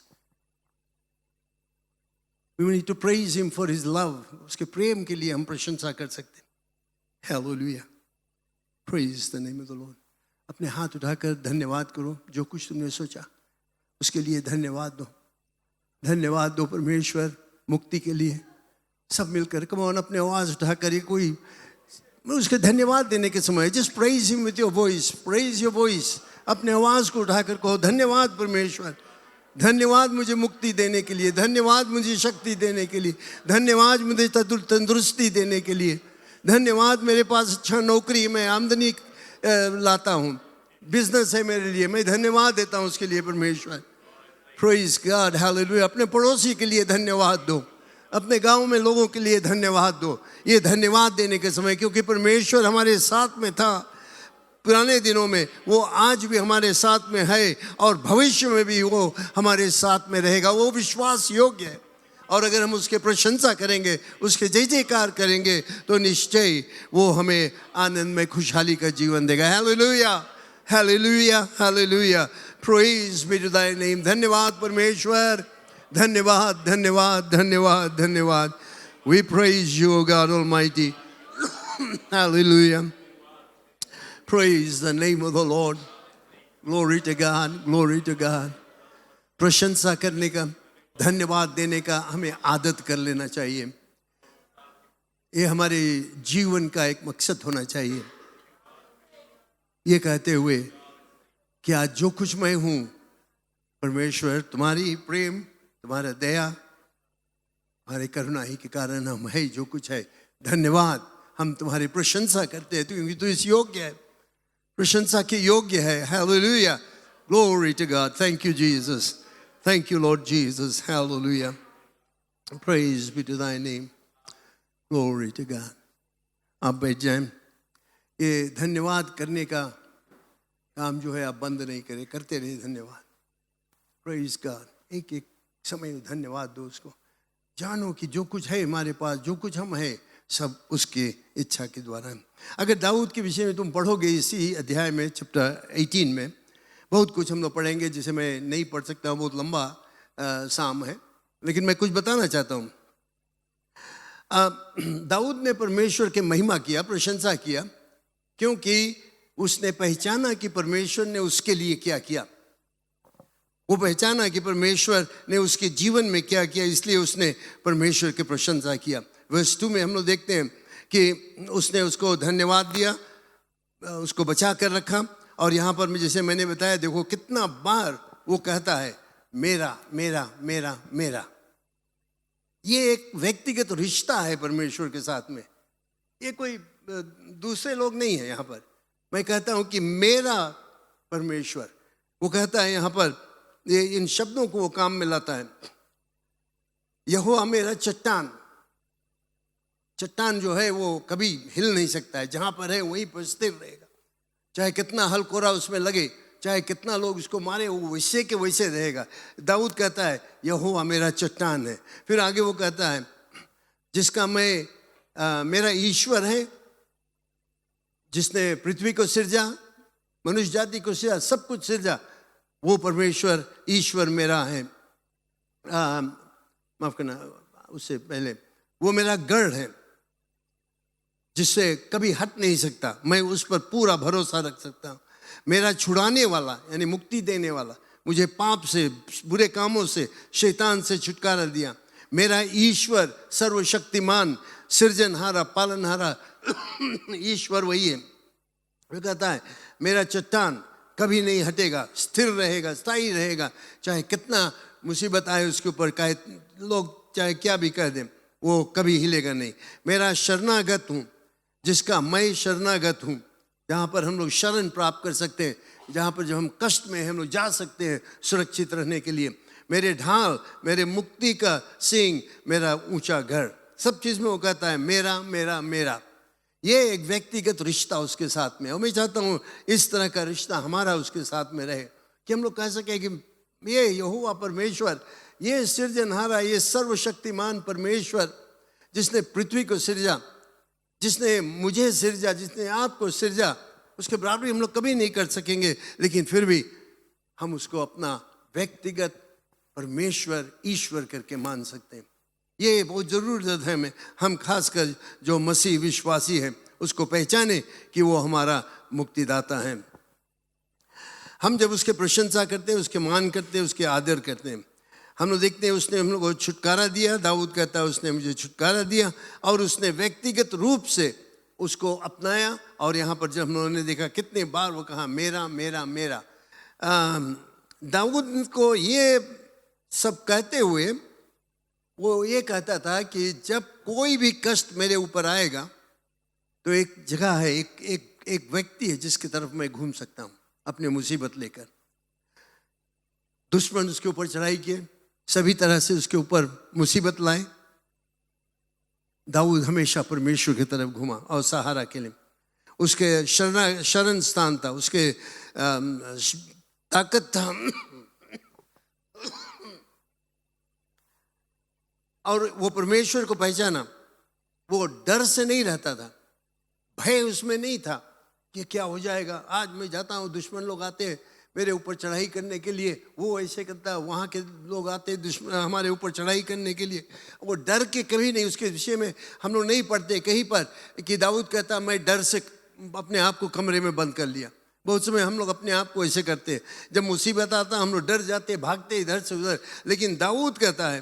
We need to praise him for his love. उसके प्रेम के लिए हम प्रशंसा कर सकते हैं। Hallelujah, praise the name of the Lord. अपने हाथ उठाकर धन्यवाद करो। जो कुछ तुमने सोचा उसके लिए धन्यवाद दो। धन्यवाद दो परमेश्वर मुक्ति के लिए। सब मिलकर कम ऑन, अपने आवाज उठाकर, ये कोई उसके धन्यवाद देने के समय, just praise him with your voice, praise your voice. अपने आवाज को उठाकर कहो, धन्यवाद परमेश्वर, धन्यवाद मुझे मुक्ति देने के लिए, धन्यवाद मुझे शक्ति देने के लिए, धन्यवाद मुझे तंदुरुस्ती देने के लिए, धन्यवाद मेरे पास अच्छा नौकरी, मैं आमदनी लाता हूँ, बिजनेस है मेरे लिए, मैं धन्यवाद देता हूँ उसके लिए परमेश्वर। Praise God, hallelujah. अपने पड़ोसी के लिए धन्यवाद दो, अपने गांव में लोगों के लिए धन्यवाद दो। ये धन्यवाद देने के समय, क्योंकि परमेश्वर हमारे साथ में था पुराने दिनों में, वो आज भी हमारे साथ में है और भविष्य में भी वो हमारे साथ में रहेगा। वो विश्वास योग्य है, और अगर हम उसके प्रशंसा करेंगे, उसके जय जयकार करेंगे, तो निश्चय वो हमें आनंद में खुशहाली का जीवन देगा। Hallelujah, hallelujah, hallelujah. Praise be to thy name. धन्यवाद परमेश्वर, धन्यवाद, धन्यवाद, धन्यवाद, धन्यवाद। We praise you God almighty. Hallelujah. Praise the name of the Lord. Glory to God, glory to God. प्रशंसा करने का, धन्यवाद देने का हमें आदत कर लेना चाहिए। ये हमारे जीवन का एक मकसद होना चाहिए। ये कहते हुए कि आज जो कुछ मैं हूँ, परमेश्वर तुम्हारी प्रेम, तुम्हारा दया, हमारे करुणा ही के कारण हम है जो कुछ है। धन्यवाद, हम तुम्हारी प्रशंसा करते हैं क्योंकि तू इस योग्य है, प्रशंसा के योग्य है। Hallelujah, glory to God, thank you Jesus, thank you Lord Jesus, hallelujah, praise be to thy name, glory to God. आप बैठ जाएं। ये धन्यवाद करने का काम जो है आप बंद नहीं करें, करते रहिए धन्यवाद। प्रेज गॉड, एक एक समय धन्यवाद दो उसको। जानो कि जो कुछ है हमारे पास, जो कुछ हम है, सब उसके इच्छा के द्वारा। अगर दाऊद के विषय में तुम पढ़ोगे इसी अध्याय में, चैप्टर 18 में, बहुत कुछ हम लोग पढ़ेंगे जिसे मैं नहीं पढ़ सकता हूँ, बहुत लंबा साम है, लेकिन मैं कुछ बताना चाहता हूँ। दाऊद ने परमेश्वर के महिमा किया, प्रशंसा किया, क्योंकि उसने पहचाना कि परमेश्वर ने उसके लिए क्या किया। वो पहचाना कि परमेश्वर ने उसके जीवन में क्या किया, इसलिए उसने परमेश्वर की प्रशंसा किया। वर्स 2 में हम लोग देखते हैं कि उसने उसको धन्यवाद दिया, उसको बचा कर रखा। और यहाँ पर जैसे मैंने बताया, देखो कितना बार वो कहता है मेरा मेरा मेरा मेरा। ये एक व्यक्तिगत रिश्ता है परमेश्वर के साथ में, ये कोई दूसरे लोग नहीं है। यहाँ पर मैं कहता हूँ कि मेरा परमेश्वर, वो कहता है यहाँ पर, ये इन शब्दों को वो काम में लाता है। यहोवा मेरा चट्टान, चट्टान जो है वो कभी हिल नहीं सकता है, जहां पर है वहीं पर स्थिर रहेगा, चाहे कितना हलकोरा उसमें लगे, चाहे कितना लोग उसको मारे, वो वैसे के वैसे रहेगा। दाऊद कहता है यहोवा मेरा चट्टान है। फिर आगे वो कहता है जिसका मैं मेरा ईश्वर है, जिसने पृथ्वी को सिरजा, मनुष्य जाति को सिरजा, सब कुछ सिरजा, वो परमेश्वर ईश्वर मेरा है। माफ करना, उससे पहले वो मेरा गढ़ है जिससे कभी हट नहीं सकता, मैं उस पर पूरा भरोसा रख सकता हूँ। मेरा छुड़ाने वाला यानी मुक्ति देने वाला, मुझे पाप से, बुरे कामों से, शैतान से छुटकारा दिया। मेरा ईश्वर सर्वशक्तिमान, सृजनहारा, पालनहारा ईश्वर वही है। वो कहता है मेरा चट्टान कभी नहीं हटेगा, स्थिर रहेगा, स्थायी रहेगा, चाहे कितना मुसीबत आए उसके ऊपर, चाहे लोग चाहे क्या भी कह दें, वो कभी हिलेगा नहीं। मेरा शरणागत हूँ, जिसका मैं शरणागत हूँ, जहाँ पर हम लोग शरण प्राप्त कर सकते हैं, जहाँ पर जब हम कष्ट में हम लोग जा सकते हैं सुरक्षित रहने के लिए। मेरे ढाल, मेरे मुक्ति का सिंह, मेरा ऊंचा घर, सब चीज़ में वो कहता है मेरा मेरा मेरा। ये एक व्यक्तिगत रिश्ता उसके साथ में, और मैं चाहता हूँ इस तरह का रिश्ता हमारा उसके साथ में रहे, कि हम लोग कह सकें कि ये यहोवा परमेश्वर, ये सृजनहारा, ये सर्वशक्तिमान परमेश्वर, जिसने पृथ्वी को सिरजा, जिसने मुझे सिरजा, जिसने आपको सिरजा, उसके बराबरी हम लोग कभी नहीं कर सकेंगे, लेकिन फिर भी हम उसको अपना व्यक्तिगत परमेश्वर, ईश्वर करके मान सकते हैं। ये बहुत ज़रूरत है हमें, हम खासकर जो मसीह विश्वासी हैं उसको पहचाने कि वो हमारा मुक्तिदाता है। हम जब उसके प्रशंसा करते हैं, उसके मान करते हैं, उसके आदर करते हैं, हम लोग देखते हैं उसने हम लोग को छुटकारा दिया। दाऊद कहता है उसने मुझे छुटकारा दिया, और उसने व्यक्तिगत रूप से उसको अपनाया। और यहाँ पर जब हम लोगों ने देखा कितने बार वो कहा मेरा मेरा मेरा। दाऊद को ये सब कहते हुए वो ये कहता था कि जब कोई भी कष्ट मेरे ऊपर आएगा तो एक जगह है, एक व्यक्ति है जिसकी तरफ मैं घूम सकता हूँ अपनी मुसीबत लेकर। दुश्मन उसके ऊपर चढ़ाई किए, सभी तरह से उसके ऊपर मुसीबत लाए, दाऊद हमेशा परमेश्वर की तरफ घूमा और सहारा के लिए। उसके शरण स्थान था, उसके ताकत था, और वो परमेश्वर को पहचाना। वो डर से नहीं रहता था, भय उसमें नहीं था कि क्या हो जाएगा। आज मैं जाता हूँ, दुश्मन लोग आते हैं मेरे ऊपर चढ़ाई करने के लिए, वो ऐसे करता है, वहाँ के लोग आते हैं दुश्मन हमारे ऊपर चढ़ाई करने के लिए। वो डर के कभी नहीं, उसके विषय में हम लोग नहीं पढ़ते कहीं पर कि दाऊद कहता मैं डर से अपने आप को कमरे में बंद कर लिया। बहुत समय हम लोग अपने आप को ऐसे करते हैं, जब मुसीबत आता हम लोग डर जाते, भागते इधर से उधर। लेकिन दाऊद कहता है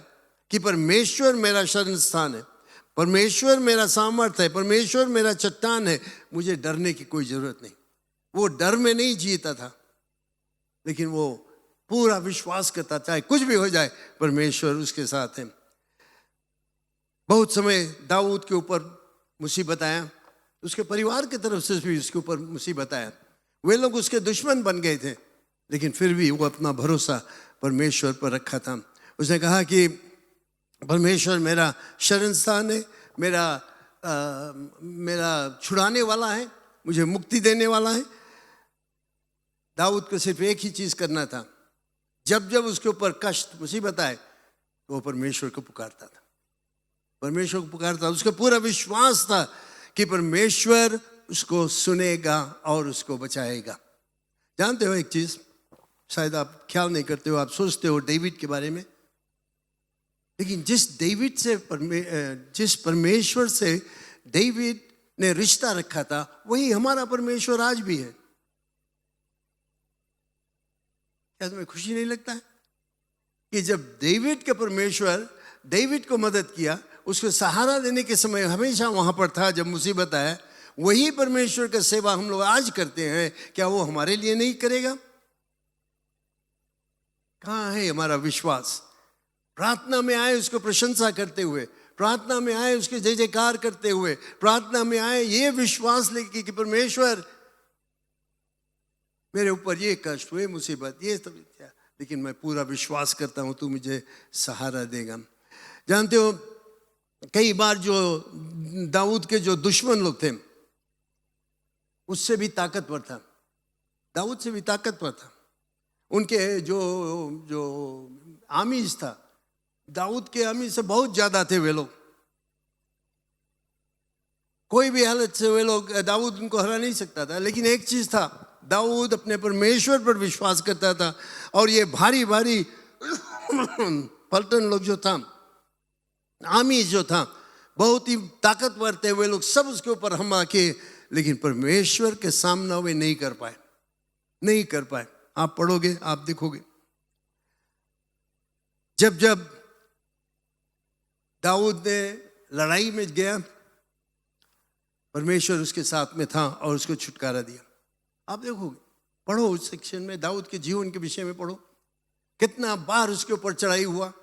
कि परमेश्वर मेरा शरण स्थान है, परमेश्वर मेरा सामर्थ्य है, परमेश्वर मेरा चट्टान है, मुझे डरने की कोई जरूरत नहीं। वो डर में नहीं जीता था, लेकिन वो पूरा विश्वास करता, चाहे कुछ भी हो जाए परमेश्वर उसके साथ है। बहुत समय दाऊद के ऊपर मुसीबत आया, उसके परिवार की तरफ से भी उसके ऊपर मुसीबत आया। वे लोग उसके दुश्मन बन गए थे, लेकिन फिर भी वो अपना भरोसा परमेश्वर पर रखा था। उसने कहा कि परमेश्वर मेरा शरण स्थान है, मेरा छुड़ाने वाला है, मुझे मुक्ति देने वाला है। दाऊद को सिर्फ एक ही चीज करना था, जब जब उसके ऊपर कष्ट मुसीबत आए तो वो परमेश्वर को पुकारता था, परमेश्वर को पुकारता। उसका पूरा विश्वास था कि परमेश्वर उसको सुनेगा और उसको बचाएगा। जानते हो एक चीज, शायद आप ख्याल नहीं करते हो, आप सोचते हो डेविड के बारे में, लेकिन जिस परमेश्वर से डेविड ने रिश्ता रखा था, वही हमारा परमेश्वर आज भी है। क्या तुम्हें खुशी नहीं लगता है कि जब डेविड के परमेश्वर डेविड को मदद किया, उसको सहारा देने के समय हमेशा वहां पर था जब मुसीबत आया, वही परमेश्वर का सेवा हम लोग आज करते हैं, क्या वो हमारे लिए नहीं करेगा? कहां है हमारा विश्वास? प्रार्थना में आए उसको प्रशंसा करते हुए, प्रार्थना में आए उसके जय जयकार करते हुए, प्रार्थना में आए ये विश्वास लेके कि परमेश्वर मेरे ऊपर ये कष्ट हुए, मुसीबत ये सब, लेकिन मैं पूरा विश्वास करता हूं तू मुझे सहारा देगा। जानते हो कई बार जो दाऊद के जो दुश्मन लोग थे उससे भी ताकतवर था, दाऊद से भी ताकतवर था। उनके जो आमीज था, दाऊद के आमीज से बहुत ज्यादा थे वे लोग। कोई भी हालत से वे लोग दाऊद उनको हरा नहीं सकता था, लेकिन एक चीज था, दाऊद अपने परमेश्वर पर विश्वास करता था। और ये भारी भारी पलटन लोग जो था, आमीज जो था, बहुत ही ताकतवर थे वे लोग, सब उसके ऊपर हमला किए, लेकिन परमेश्वर के सामना वे नहीं कर पाए, नहीं कर पाए। आप पढ़ोगे आप देखोगे, जब जब दाऊद ने लड़ाई में गया, परमेश्वर उसके साथ में था और उसको छुटकारा दिया। आप देखोगे, पढ़ो उस सेक्शन में, दाऊद के जीवन के विषय में पढ़ो, कितना बार उसके ऊपर चढ़ाई हुआ,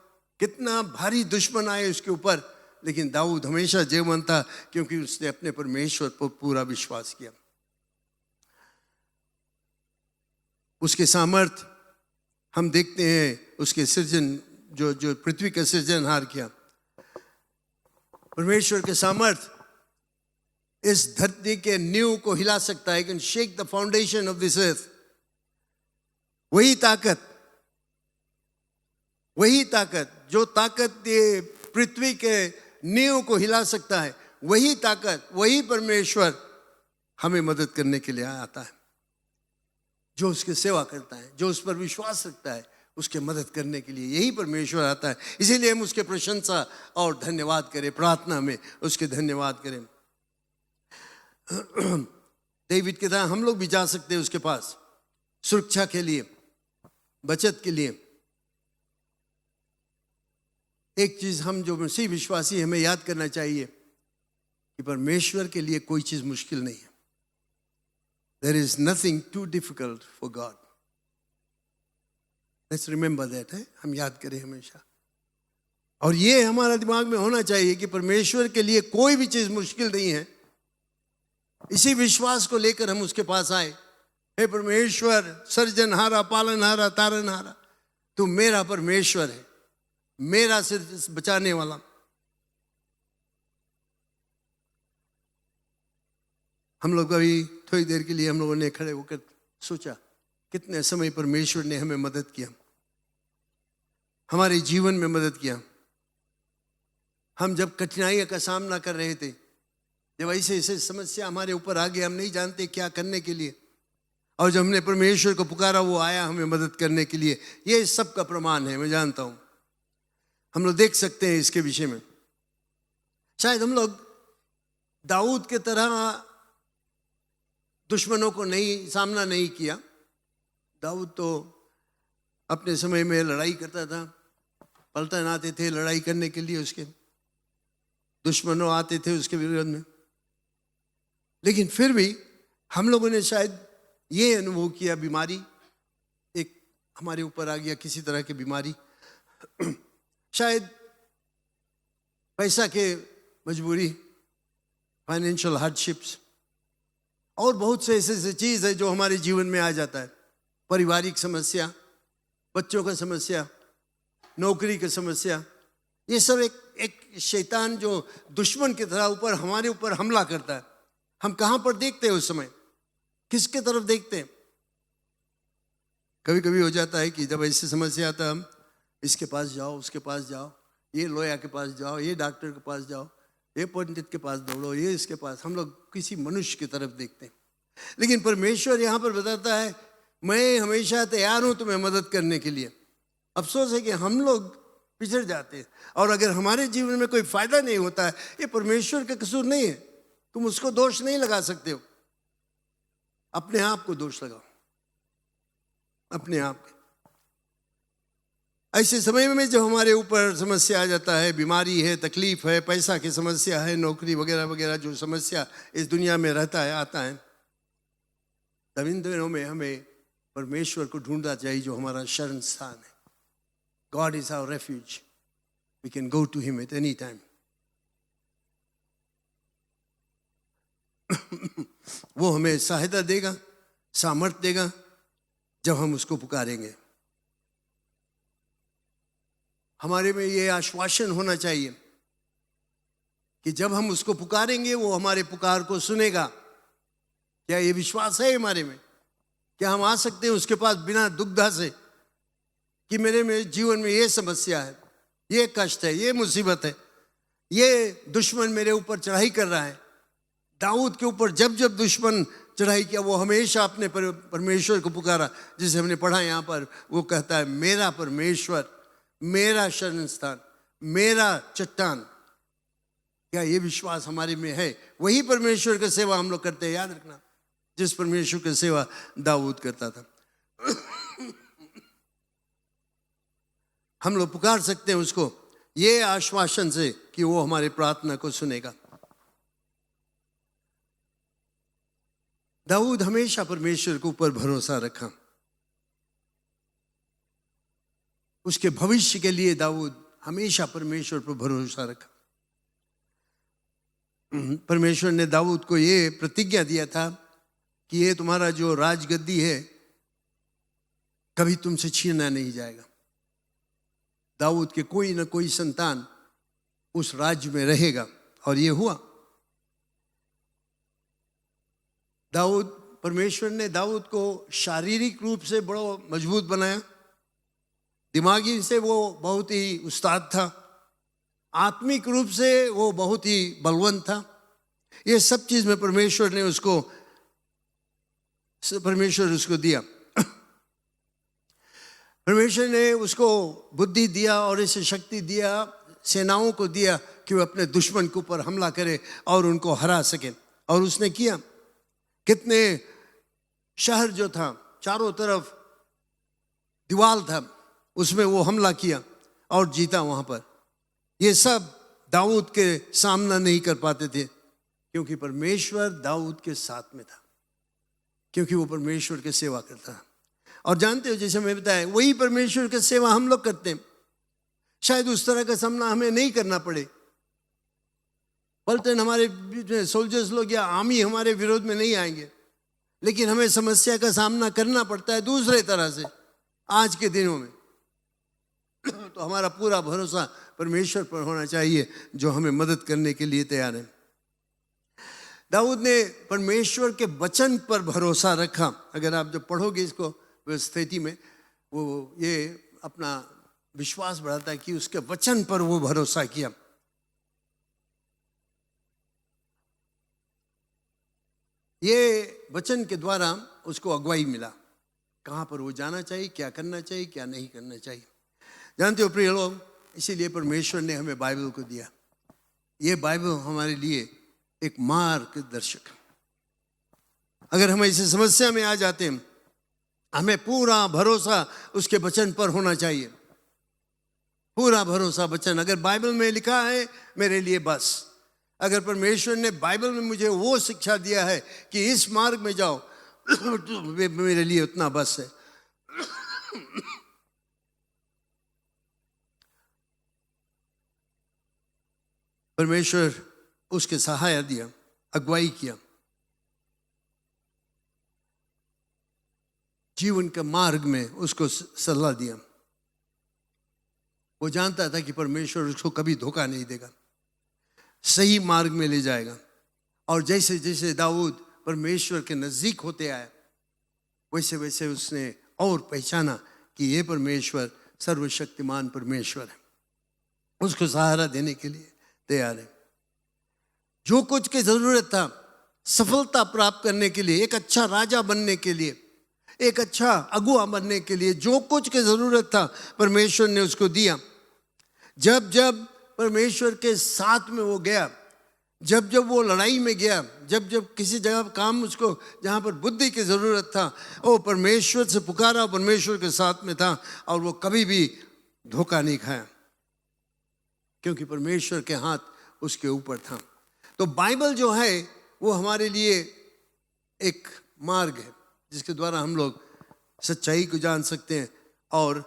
कितना भारी दुश्मन आए उसके ऊपर, लेकिन दाऊद हमेशा जयवंत था, क्योंकि उसने अपने परमेश्वर पर पूरा विश्वास किया। उसके सामर्थ हम देखते हैं, उसके सृजन जो पृथ्वी का सृजनहार किया, परमेश्वर के सामर्थ इस धरती के नींव को हिला सकता है, can shake the foundation of this earth. वही ताकत जो ताकत ये पृथ्वी के नींव को हिला सकता है, वही ताकत, वही परमेश्वर हमें मदद करने के लिए आता है। जो उसकी सेवा करता है, जो उस पर विश्वास रखता है, उसके मदद करने के लिए यही परमेश्वर आता है। इसीलिए हम उसके प्रशंसा और धन्यवाद करें, प्रार्थना में उसके धन्यवाद करें। डेविड के तरह हम लोग भी जा सकते हैं उसके पास, सुरक्षा के लिए, बचत के लिए। एक चीज हम जो मसीह विश्वासी हमें याद करना चाहिए कि परमेश्वर के लिए कोई चीज मुश्किल नहीं है। There is nothing too difficult for God. Let's remember that, है? हम याद करें हमेशा। और ये हमारा दिमाग में होना चाहिए कि परमेश्वर के लिए कोई भी चीज मुश्किल नहीं है। इसी विश्वास को लेकर हम उसके पास आए, हे परमेश्वर, सर्जनहारा, पालनहारा, तारनहारा, तू मेरा परमेश्वर है, मेरा सिर बचाने वाला। हम लोग अभी थोड़ी देर के लिए हम लोगों ने खड़े होकर सोचा कितने समय परमेश्वर ने हमें मदद किया, हमारे जीवन में मदद किया। हम जब कठिनाइयों का सामना कर रहे थे, जब ऐसे ऐसे समस्या हमारे ऊपर आ गई, हम नहीं जानते क्या करने के लिए, और जब हमने परमेश्वर को पुकारा, वो आया हमें मदद करने के लिए। ये सब का प्रमाण है, मैं जानता हूं। हम लोग देख सकते हैं इसके विषय में। शायद हम लोग दाऊद के तरह दुश्मनों को सामना नहीं किया। दाऊद तो अपने समय में लड़ाई करता था, पलटन आते थे लड़ाई करने के लिए, उसके दुश्मनों आते थे उसके विरोध में। लेकिन फिर भी हम लोगों ने शायद ये अनुभव किया, बीमारी एक हमारे ऊपर आ गया, किसी तरह की बीमारी, शायद पैसा के मजबूरी, फाइनेंशियल हार्डशिप्स, और बहुत से ऐसे चीज़ है जो हमारे जीवन में आ जाता है। पारिवारिक समस्या, बच्चों का समस्या, नौकरी की समस्या, ये सब एक शैतान जो दुश्मन की तरह हमारे ऊपर हमला करता है। हम कहाँ पर देखते हैं उस समय, किसके तरफ देखते हैं? कभी कभी हो जाता है कि जब ऐसी समस्या आता है, हम इसके पास जाओ, उसके पास जाओ, ये लोया के पास जाओ, ये डॉक्टर के पास जाओ, ये पंडित के पास दौड़ो, ये इसके पास, हम लोग किसी मनुष्य की तरफ देखते हैं। लेकिन परमेश्वर यहाँ पर बताता है, मैं हमेशा तैयार हूँ तुम्हें मदद करने के लिए। अफसोस है कि हम लोग पिछड़ जाते हैं, और अगर हमारे जीवन में कोई फायदा नहीं होता है, ये परमेश्वर का कसूर नहीं है। तुम उसको दोष नहीं लगा सकते हो, अपने आप को दोष लगाओ, अपने आप के। ऐसे समय में जब हमारे ऊपर समस्या आ जाता है, बीमारी है, तकलीफ है, पैसा की समस्या है, नौकरी वगैरह वगैरह जो समस्या इस दुनिया में रहता है, आता है, तब इन दिनों में हमें परमेश्वर को ढूंढना चाहिए जो हमारा शरण स्थान है। God is our refuge. We can go to him at any time. वो हमें सहायता देगा, सामर्थ देगा जब हम उसको पुकारेंगे। हमारे में ये आश्वासन होना चाहिए कि जब हम उसको पुकारेंगे वो हमारे पुकार को सुनेगा। क्या ये विश्वास है हमारे में? क्या हम आ सकते हैं उसके पास बिना दुग्धा से कि मेरे में जीवन में ये समस्या है, ये कष्ट है, ये मुसीबत है, ये दुश्मन मेरे ऊपर चढ़ाई कर रहा है। दाऊद के ऊपर जब जब दुश्मन चढ़ाई किया, वो हमेशा अपने परमेश्वर को पुकारा। जिसे हमने पढ़ा यहाँ पर, वो कहता है, मेरा परमेश्वर, मेरा शरण स्थान, मेरा चट्टान। क्या ये विश्वास हमारे में है? वही परमेश्वर की सेवा हम लोग करते हैं, याद रखना, जिस परमेश्वर की सेवा दाऊद करता था। हम लोग पुकार सकते हैं उसको ये आश्वासन से कि वो हमारे प्रार्थना को सुनेगा। दाऊद हमेशा परमेश्वर के ऊपर भरोसा रखा। उसके भविष्य के लिए दाऊद हमेशा परमेश्वर पर भरोसा रखा। परमेश्वर ने दाऊद को ये प्रतिज्ञा दिया था कि ये तुम्हारा जो राजगद्दी है कभी तुमसे छीना नहीं जाएगा। दाऊद के कोई ना कोई संतान उस राज्य में रहेगा, और ये हुआ। परमेश्वर ने दाऊद को शारीरिक रूप से बड़ा मजबूत बनाया, दिमागी से वो बहुत ही उस्ताद था, आत्मिक रूप से वो बहुत ही बलवंत था। ये सब चीज में परमेश्वर उसको दिया। परमेश्वर ने उसको बुद्धि दिया और इसे शक्ति दिया, सेनाओं को दिया कि वो अपने दुश्मन के ऊपर हमला करे और उनको हरा सके। और उसने किया। कितने शहर जो था, चारों तरफ दीवार था, उसमें वो हमला किया और जीता वहां पर। ये सब दाऊद के सामना नहीं कर पाते थे, क्योंकि परमेश्वर दाऊद के साथ में था, क्योंकि वो परमेश्वर की सेवा करता है। और जानते हो, जैसे मैं बताया, वही परमेश्वर की सेवा हम लोग करते हैं। शायद उस तरह का सामना हमें नहीं करना पड़े। पलटन हमारे बीच में सोल्जर्स लोग या आर्मी हमारे विरोध में नहीं आएंगे, लेकिन हमें समस्या का सामना करना पड़ता है दूसरे तरह से आज के दिनों में। तो हमारा पूरा भरोसा परमेश्वर पर होना चाहिए, जो हमें मदद करने के लिए तैयार है। दाऊद ने परमेश्वर के वचन पर भरोसा रखा। अगर आप जब पढ़ोगे इसको स्थिति में, वो ये अपना विश्वास बढ़ाता है कि उसके वचन पर वो भरोसा किया। ये वचन के द्वारा उसको अगुवाई मिला, कहाँ पर वो जाना चाहिए, क्या करना चाहिए, क्या नहीं करना चाहिए। जानते हो प्रिय लोग, इसीलिए परमेश्वर ने हमें बाइबल को दिया। ये बाइबल हमारे लिए एक मार्गदर्शक। अगर हम ऐसी समस्या में आ जाते हैं, हमें पूरा भरोसा उसके वचन पर होना चाहिए। पूरा भरोसा वचन, अगर बाइबल में लिखा है मेरे लिए बस, अगर परमेश्वर ने बाइबल में मुझे वो शिक्षा दिया है कि इस मार्ग में जाओ तो मेरे लिए उतना बस है। परमेश्वर उसके सहायता दिया, अगुवाई किया, जीवन के मार्ग में उसको सलाह दिया। वो जानता था कि परमेश्वर उसको कभी धोखा नहीं देगा, सही मार्ग में ले जाएगा। और जैसे जैसे दाऊद परमेश्वर के नजदीक होते आया, वैसे वैसे उसने और पहचाना कि ये परमेश्वर सर्वशक्तिमान परमेश्वर है, उसको सहारा देने के लिए तैयार है। जो कुछ की जरूरत था सफलता प्राप्त करने के लिए, एक अच्छा राजा बनने के लिए, एक अच्छा अगुआ बनने के लिए, जो कुछ की जरूरत था परमेश्वर ने उसको दिया। जब जब परमेश्वर के साथ में वो गया, जब जब वो लड़ाई में गया, जब जब किसी जगह काम उसको जहाँ पर बुद्धि की जरूरत था, वो परमेश्वर से पुकारा, परमेश्वर के साथ में था और वो कभी भी धोखा नहीं खाया, क्योंकि परमेश्वर के हाथ उसके ऊपर था। तो बाइबल जो है वो हमारे लिए एक मार्ग है जिसके द्वारा हम लोग सच्चाई को जान सकते हैं और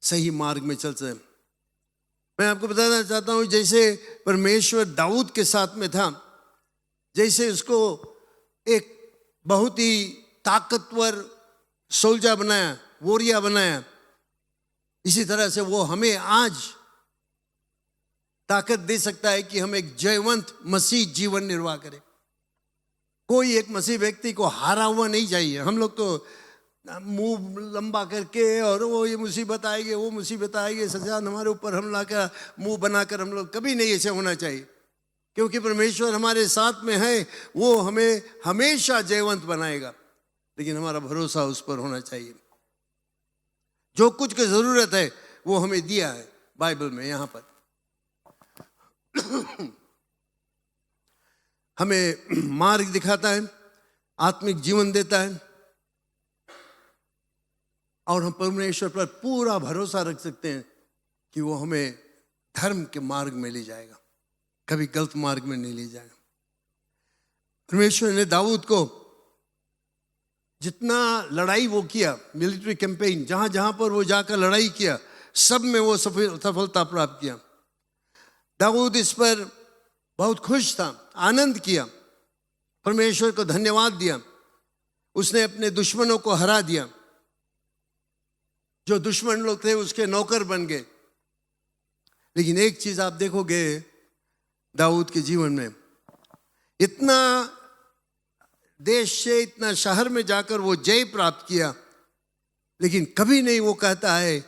सही मार्ग में चल सकते हैं। मैं आपको बताना चाहता हूँ, जैसे परमेश्वर दाऊद के साथ में था, जैसे उसको एक बहुत ही ताकतवर सोल्जर बनाया, वॉरियर बनाया, इसी तरह से वो हमें आज ताकत दे सकता है कि हम एक जयवंत मसीह जीवन निर्वाह करें। कोई एक मसीह व्यक्ति को हारा हुआ नहीं चाहिए। हम लोग तो मुंह लंबा करके और वो ये मुसीबत आएगी, वो मुसीबत आएगी, सजा हमारे ऊपर हमला कर मुंह बनाकर, हम लोग कभी नहीं ऐसे होना चाहिए, क्योंकि परमेश्वर हमारे साथ में है, वो हमें हमेशा जयवंत बनाएगा। लेकिन हमारा भरोसा उस पर होना चाहिए। जो कुछ की जरूरत है वो हमें दिया है बाइबल में। यहाँ पर हमें मार्ग दिखाता है, आत्मिक जीवन देता है और हम परमेश्वर पर पूरा भरोसा रख सकते हैं कि वो हमें धर्म के मार्ग में ले जाएगा, कभी गलत मार्ग में नहीं ले जाएगा। परमेश्वर ने दाऊद को जितना लड़ाई वो किया, मिलिट्री कैंपेन, जहां जहां पर वो जाकर लड़ाई किया, सब में वो सफलता प्राप्त किया। दाऊद इस पर बहुत खुश था, आनंद किया, परमेश्वर को धन्यवाद दिया। उसने अपने दुश्मनों को हरा दिया, जो दुश्मन लोग थे उसके नौकर बन गए। लेकिन एक चीज आप देखोगे दाऊद के जीवन में, इतना देश से, इतना शहर में जाकर वो जय प्राप्त किया, लेकिन कभी नहीं वो कहता है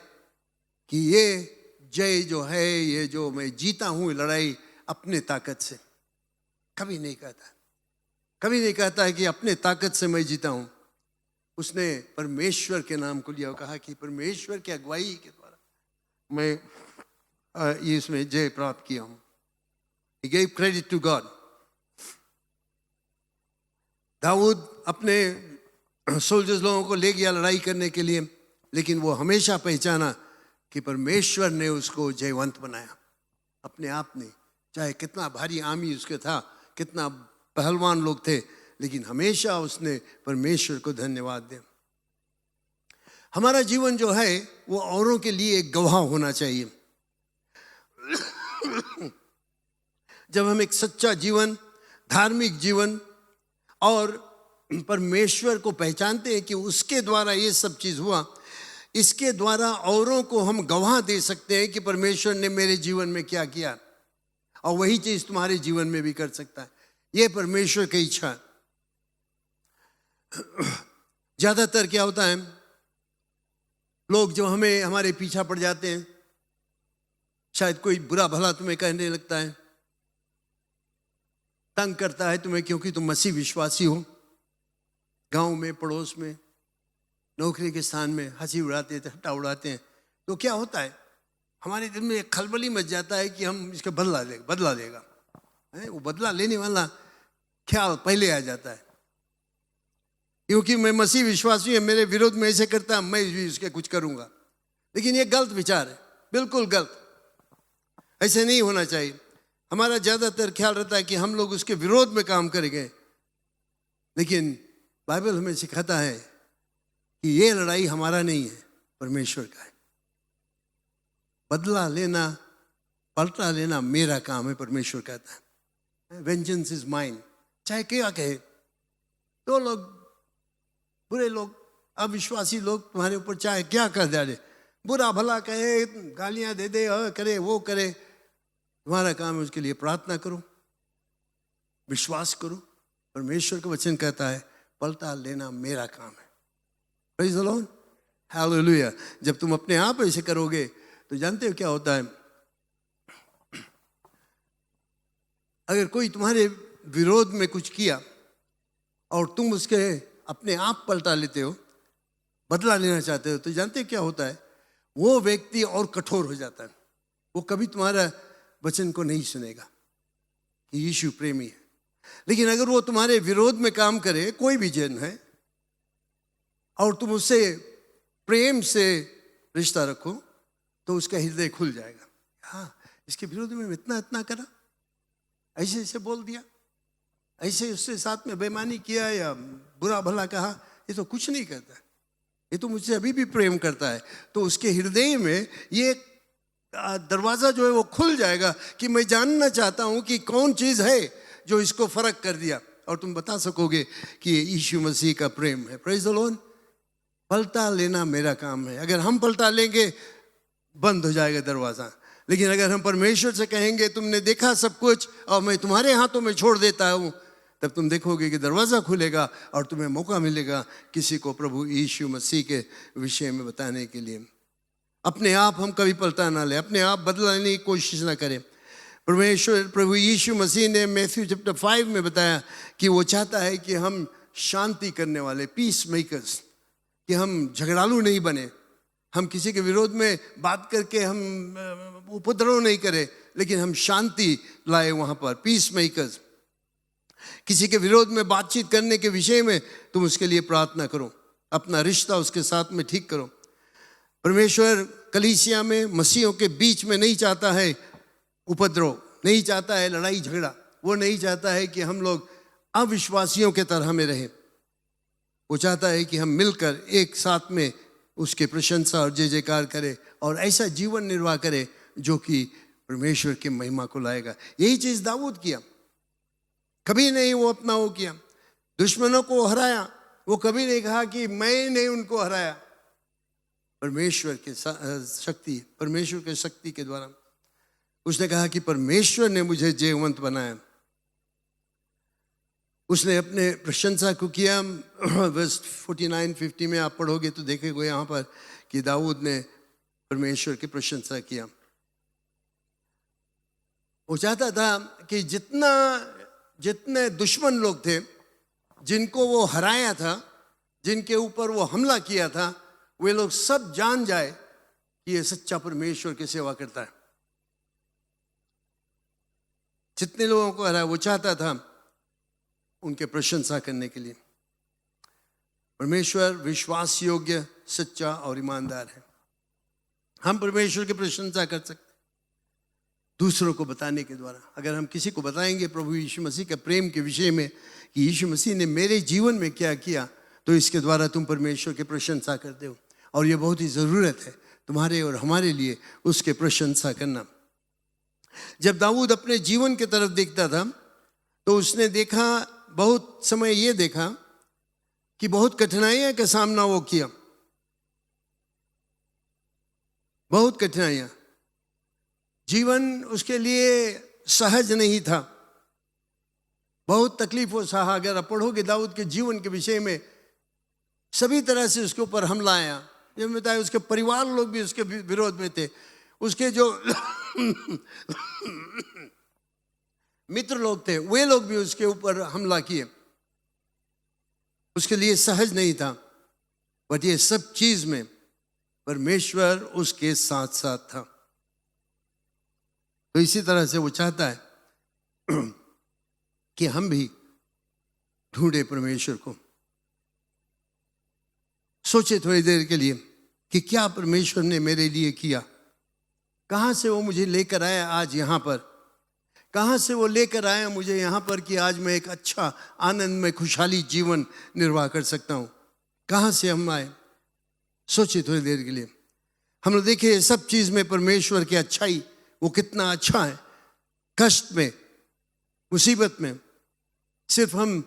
कि ये जय जो है, ये जो मैं जीता हूं लड़ाई अपने ताकत से, कभी नहीं कहता। कभी नहीं कहता है कि अपने ताकत से मैं जीता हूं। उसने परमेश्वर के नाम को लिया और कहा कि परमेश्वर की अगुवाई के द्वारा मैं ये इसमें जय प्राप्त किया हूं। He gave credit to God. Dawood अपने सोल्जर्स लोगों को ले गया लड़ाई करने के लिए, लेकिन वो हमेशा पहचाना कि परमेश्वर ने उसको जयवंत बनाया अपने आप ने। चाहे कितना भारी आर्मी उसके था, कितना पहलवान लोग थे, लेकिन हमेशा उसने परमेश्वर को धन्यवाद दिया। हमारा जीवन जो है वो औरों के लिए एक गवाह होना चाहिए। जब हम एक सच्चा जीवन, धार्मिक जीवन और परमेश्वर को पहचानते हैं कि उसके द्वारा ये सब चीज हुआ, इसके द्वारा औरों को हम गवाह दे सकते हैं कि परमेश्वर ने मेरे जीवन में क्या किया, और वही चीज तुम्हारे जीवन में भी कर सकता है। ये परमेश्वर की इच्छा है। ज्यादातर क्या होता है, लोग जो हमें हमारे पीछा पड़ जाते हैं, शायद कोई बुरा भला तुम्हें कहने लगता है, तंग करता है तुम्हें क्योंकि तुम मसीह विश्वासी हो। गांव में, पड़ोस में, नौकरी के स्थान में हंसी उड़ाते हैं, ठट्टा उड़ाते हैं, तो क्या होता है, हमारे दिल में एक खलबली मच जाता है कि हम इसका बदला लेगा। वो बदला लेने वाला ख्याल पहले आ जाता है। क्योंकि मैं मसीह विश्वासी हूं, मेरे विरोध में ऐसे करता मैं भी उसके कुछ करूंगा। लेकिन ये गलत विचार है, बिल्कुल गलत। ऐसे नहीं होना चाहिए। हमारा ज्यादातर ख्याल रहता है कि हम लोग उसके विरोध में काम करेंगे, लेकिन बाइबल हमें सिखाता है कि ये लड़ाई हमारा नहीं है, परमेश्वर का है। बदला लेना, पलटा लेना मेरा काम है, परमेश्वर कहता है। Vengeance is mine. चाहे क्या कहे, तो लोग, बुरे लोग, अविश्वासी लोग तुम्हारे ऊपर चाहे क्या कर डाले, बुरा भला कहे, गालियां दे दे, करे वो करे, तुम्हारा काम है उसके लिए प्रार्थना करो, विश्वास करो। परमेश्वर का वचन कहता है पलटा लेना मेरा काम है। Praise the Lord, hallelujah. जब तुम अपने आप ऐसे करोगे तो जानते हो क्या होता है, अगर कोई तुम्हारे विरोध में कुछ किया और तुम उसके अपने आप पलटा लेते हो, बदला लेना चाहते हो, तो जानते हो क्या होता है, वो व्यक्ति और कठोर हो जाता है। वो कभी तुम्हारा वचन को नहीं सुनेगा कि यीशु प्रेमी है। लेकिन अगर वो तुम्हारे विरोध में काम करे, कोई भी जन है, और तुम उससे प्रेम से रिश्ता रखो, तो उसका हृदय खुल जाएगा। हाँ, इसके विरोध में इतना इतना करा, ऐसे ऐसे बोल दिया, ऐसे उससे साथ में बेईमानी किया या बुरा भला कहा, ये तो कुछ नहीं करता, ये तो मुझसे अभी भी प्रेम करता है। तो उसके हृदय में ये दरवाजा जो है वो खुल जाएगा कि मैं जानना चाहता हूं कि कौन चीज है जो इसको फर्क कर दिया, और तुम बता सकोगे कि ये यीशु मसीह का प्रेम है। Praise the Lord. पलटा लेना मेरा काम है। अगर हम पलटा लेंगे बंद हो जाएगा दरवाजा, लेकिन अगर हम परमेश्वर से कहेंगे तुमने देखा सब कुछ और मैं तुम्हारे हाथों में छोड़ देता हूं, तब तुम देखोगे कि दरवाजा खुलेगा और तुम्हें मौका मिलेगा किसी को प्रभु यीशु मसीह के विषय में बताने के लिए। अपने आप हम कभी पलटा ना ले, अपने आप बदला लेने की कोशिश ना करें। परमेश्वर प्रभु यीशु मसीह ने मैथ्यू चैप्टर 5 में बताया कि वो चाहता है कि हम शांति करने वाले, पीस मेकर्स, कि हम झगड़ालू नहीं बने, हम किसी के विरोध में बात करके हम उपद्रव नहीं करें, लेकिन हम शांति लाए वहाँ पर, पीस मेकर्स। किसी के विरोध में बातचीत करने के विषय में तुम उसके लिए प्रार्थना करो, अपना रिश्ता उसके साथ में ठीक करो। परमेश्वर कलीसिया में, मसीहों के बीच में नहीं चाहता है उपद्रव, नहीं चाहता है लड़ाई झगड़ा, वो नहीं चाहता है कि हम लोग अविश्वासियों के तरह में रहें। वो चाहता है कि हम मिलकर एक साथ में उसके प्रशंसा और जय जयकार करें और ऐसा जीवन निर्वाह करें जो कि परमेश्वर की महिमा को लाएगा। यही चीज दाऊद किया, कभी नहीं वो अपना वो किया, दुश्मनों को हराया, वो कभी नहीं कहा कि मैं नहीं उनको हराया। परमेश्वर के शक्ति, परमेश्वर के शक्ति के द्वारा उसने कहा कि परमेश्वर ने मुझे जयवंत बनाया। उसने अपने प्रशंसा को किया। वर्स 49-50 में आप पढ़ोगे तो देखेंगे यहाँ पर कि दाऊद ने परमेश्वर की प्रशंसा किया। वो चाहता था कि जितने दुश्मन लोग थे, जिनको वो हराया था, जिनके ऊपर वो हमला किया था, वे लोग सब जान जाए कि ये सच्चा परमेश्वर की सेवा करता है। जितने लोगों को हराया वो चाहता था उनके प्रशंसा करने के लिए। परमेश्वर विश्वास योग्य, सच्चा और ईमानदार है। हम परमेश्वर की प्रशंसा कर सकते दूसरों को बताने के द्वारा। अगर हम किसी को बताएंगे प्रभु यीशु मसीह के प्रेम के विषय में कि यीशु मसीह ने मेरे जीवन में क्या किया, तो इसके द्वारा तुम परमेश्वर की प्रशंसा करते हो। और ये बहुत ही ज़रूरत है तुम्हारे और हमारे लिए उसके प्रशंसा करना। जब दाऊद अपने जीवन की तरफ देखता था तो उसने देखा, बहुत समय ये देखा कि बहुत कठिनाइयां का सामना वो किया, बहुत कठिनाइयां। जीवन उसके लिए सहज नहीं था, बहुत तकलीफों सहा। अगर आप पढ़ोगे दाऊद के जीवन के विषय में, सभी तरह से उसके ऊपर हमला आया। जब बताया उसके परिवार लोग भी उसके विरोध में थे, उसके जो मित्र लोग थे वे लोग भी उसके ऊपर हमला किए। उसके लिए सहज नहीं था, बट ये सब चीज में परमेश्वर उसके साथ साथ था। तो इसी तरह से वो चाहता है कि हम भी ढूंढे परमेश्वर को, सोचे थोड़ी देर के लिए कि क्या परमेश्वर ने मेरे लिए किया, कहाँ से वो मुझे लेकर आया आज यहाँ पर, कहाँ से वो लेकर आया मुझे यहाँ पर कि आज मैं एक अच्छा आनंद में खुशहाली जीवन निर्वाह कर सकता हूँ। कहाँ से हम आए, सोचिए थोड़ी देर के लिए। हम लोग देखिए सब चीज़ में परमेश्वर की अच्छाई, वो कितना अच्छा है। कष्ट में, मुसीबत में सिर्फ हम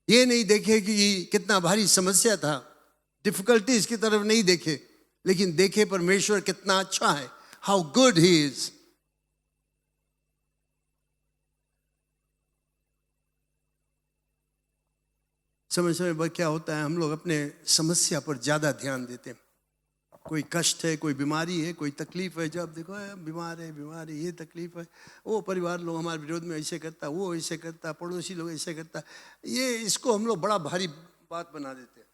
ये नहीं देखे कि कितना भारी समस्या था, डिफिकल्टीज की तरफ नहीं देखे, लेकिन देखे परमेश्वर कितना अच्छा है, हाउ गुड ही इज। समय समय पर क्या होता है, हम लोग अपने समस्या पर ज्यादा ध्यान देते हैं। कोई कष्ट है, कोई बीमारी है, कोई तकलीफ है, जब देखो बीमार है, ये तकलीफ है, वो परिवार लोग हमारे विरोध में ऐसे करता, वो ऐसे करता, पड़ोसी लोग ऐसे करता, ये इसको हम लोग बड़ा भारी बात बना देते हैं।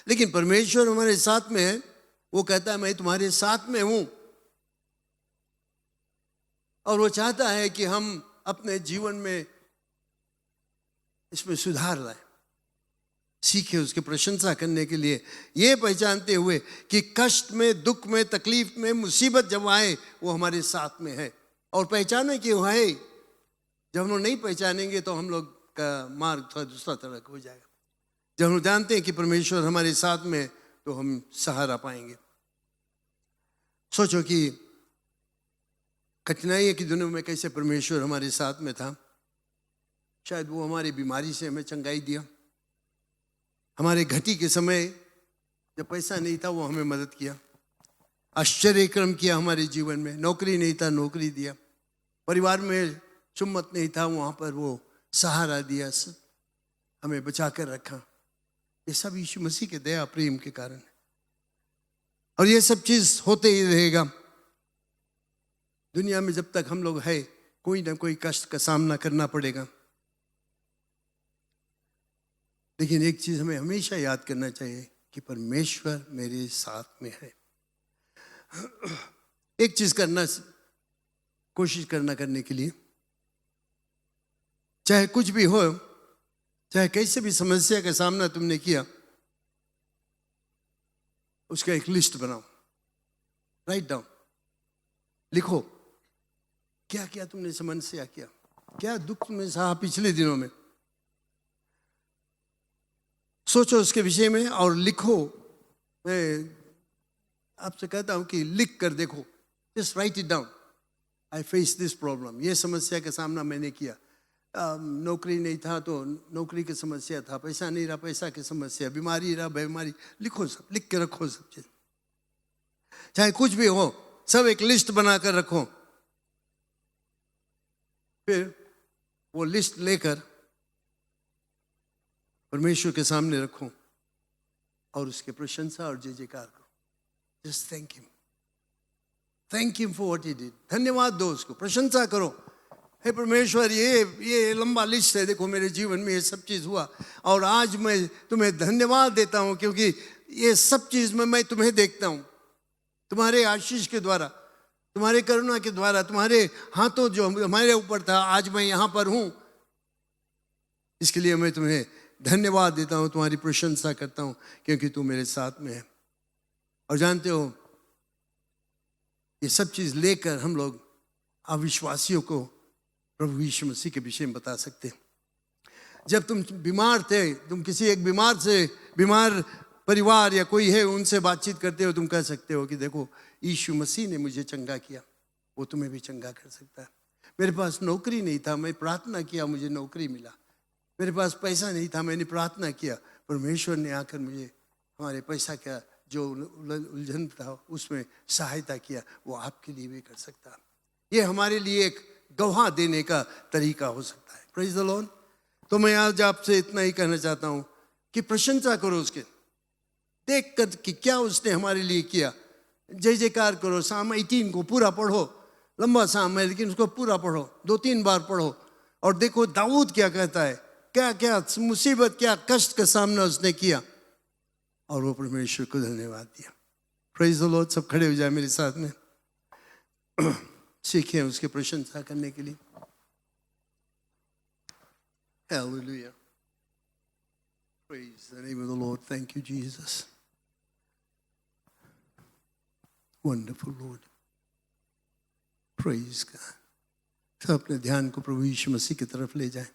लेकिन परमेश्वर हमारे साथ में है, वो कहता है मैं तुम्हारे साथ में हूं, और वो चाहता है कि हम अपने जीवन में इसमें सुधार लाए, सीखे उसकी प्रशंसा करने के लिए, ये पहचानते हुए कि कष्ट में, दुख में, तकलीफ में, मुसीबत जब आए वो हमारे साथ में है। और पहचाने कि वो है। जब हम लोग नहीं पहचानेंगे तो हम लोग का मार्ग थोड़ा दूसरा तरह का हो जाएगा। जब हम लोग जानते हैं कि परमेश्वर हमारे साथ में, तो हम सहारा पाएंगे। सोचो कि कठिनाइयों की दिनों में कैसे परमेश्वर हमारे साथ में था। शायद वो हमारी बीमारी से हमें चंगाई दिया, हमारे घटी के समय जब पैसा नहीं था वो हमें मदद किया, आश्चर्य कर्म किया हमारे जीवन में। नौकरी नहीं था, नौकरी दिया, परिवार में सुम्मत नहीं था, वहाँ पर वो सहारा दिया, हमें बचा कर रखा। ये सब यीशु मसीह के दया प्रेम के कारण है, और ये सब चीज होते ही रहेगा। दुनिया में जब तक हम लोग है, कोई ना कोई कष्ट का सामना करना पड़ेगा। लेकिन एक चीज हमें हमेशा याद करना चाहिए कि परमेश्वर मेरे साथ में है। एक चीज करना, कोशिश करना करने के लिए, चाहे कुछ भी हो, चाहे कैसे भी समस्या का सामना तुमने किया, उसका एक लिस्ट बनाओ, राइट डाउन, लिखो क्या क्या तुमने समस्या किया, क्या दुख तुमने सहा पिछले दिनों में। सोचो उसके विषय में और लिखो। मैं आपसे कहता हूं कि लिख कर देखो, just right it down. I face this problem, ये समस्या का सामना मैंने किया। नौकरी नहीं था तो नौकरी की समस्या था, पैसा नहीं रहा, पैसा की समस्या, बीमारी रहा, बीमारी। लिखो, सब लिख के रखो, सब चीज, चाहे कुछ भी हो, सब एक लिस्ट बनाकर रखो। फिर वो लिस्ट लेकर परमेश्वर के सामने रखो और उसकी प्रशंसा और जय जयकार करो। Just thank him for what he did. धन्यवाद दो उसको, प्रशंसा करो। हे परमेश्वर, ये लंबा लिस्ट है, देखो मेरे जीवन में ये सब चीज हुआ, और आज मैं तुम्हें धन्यवाद देता हूं क्योंकि ये सब चीज में मैं तुम्हें देखता हूं, तुम्हारे आशीष के द्वारा, तुम्हारे करुणा के द्वारा, तुम्हारे हाथों जो हमारे ऊपर था, आज मैं यहां पर हूं। इसके लिए मैं तुम्हें धन्यवाद देता हूं, तुम्हारी प्रशंसा करता हूं क्योंकि तू मेरे साथ में है। और जानते हो, ये सब चीज लेकर हम लोग अविश्वासियों को प्रभु यीशु मसीह के विषय में बता सकते हैं। जब तुम बीमार थे, तुम किसी एक बीमार परिवार या कोई है, उनसे बातचीत करते हो, तुम कह सकते हो कि देखो यीशु मसीह ने मुझे चंगा किया, वो तुम्हें भी चंगा कर सकता है। मेरे पास नौकरी नहीं था, मैं प्रार्थना किया, मुझे नौकरी मिला। मेरे पास पैसा नहीं था, मैंने प्रार्थना किया, परमेश्वर ने आकर मुझे हमारे पैसा का जो उलझन था उसमें सहायता किया। वो आपके लिए भी कर सकता है। ये हमारे लिए एक गवाह देने का तरीका हो सकता है। Praise the Lord. तो मैं आज आपसे इतना ही कहना चाहता हूं कि प्रशंसा करो उसके, देख कर कि क्या उसने हमारे लिए किया। जय जयकार करो। साम 18 को पूरा पढ़ो, लंबा साम है लेकिन उसको पूरा पढ़ो, 2-3 बार पढ़ो, और देखो दाऊद क्या कहता है, क्या क्या मुसीबत, क्या कष्ट का सामना उसने किया, और वो परमेश्वर को धन्यवाद दिया। Praise the Lord. सब खड़े हो जाए मेरे साथ में, सीखें उसकी प्रशंसा करने के लिए। Hallelujah. Praise the name of the Lord. Thank you, Jesus. Wonderful Lord. Praise God. सब अपने ध्यान को प्रभु यीशु मसीह की तरफ ले जाएं.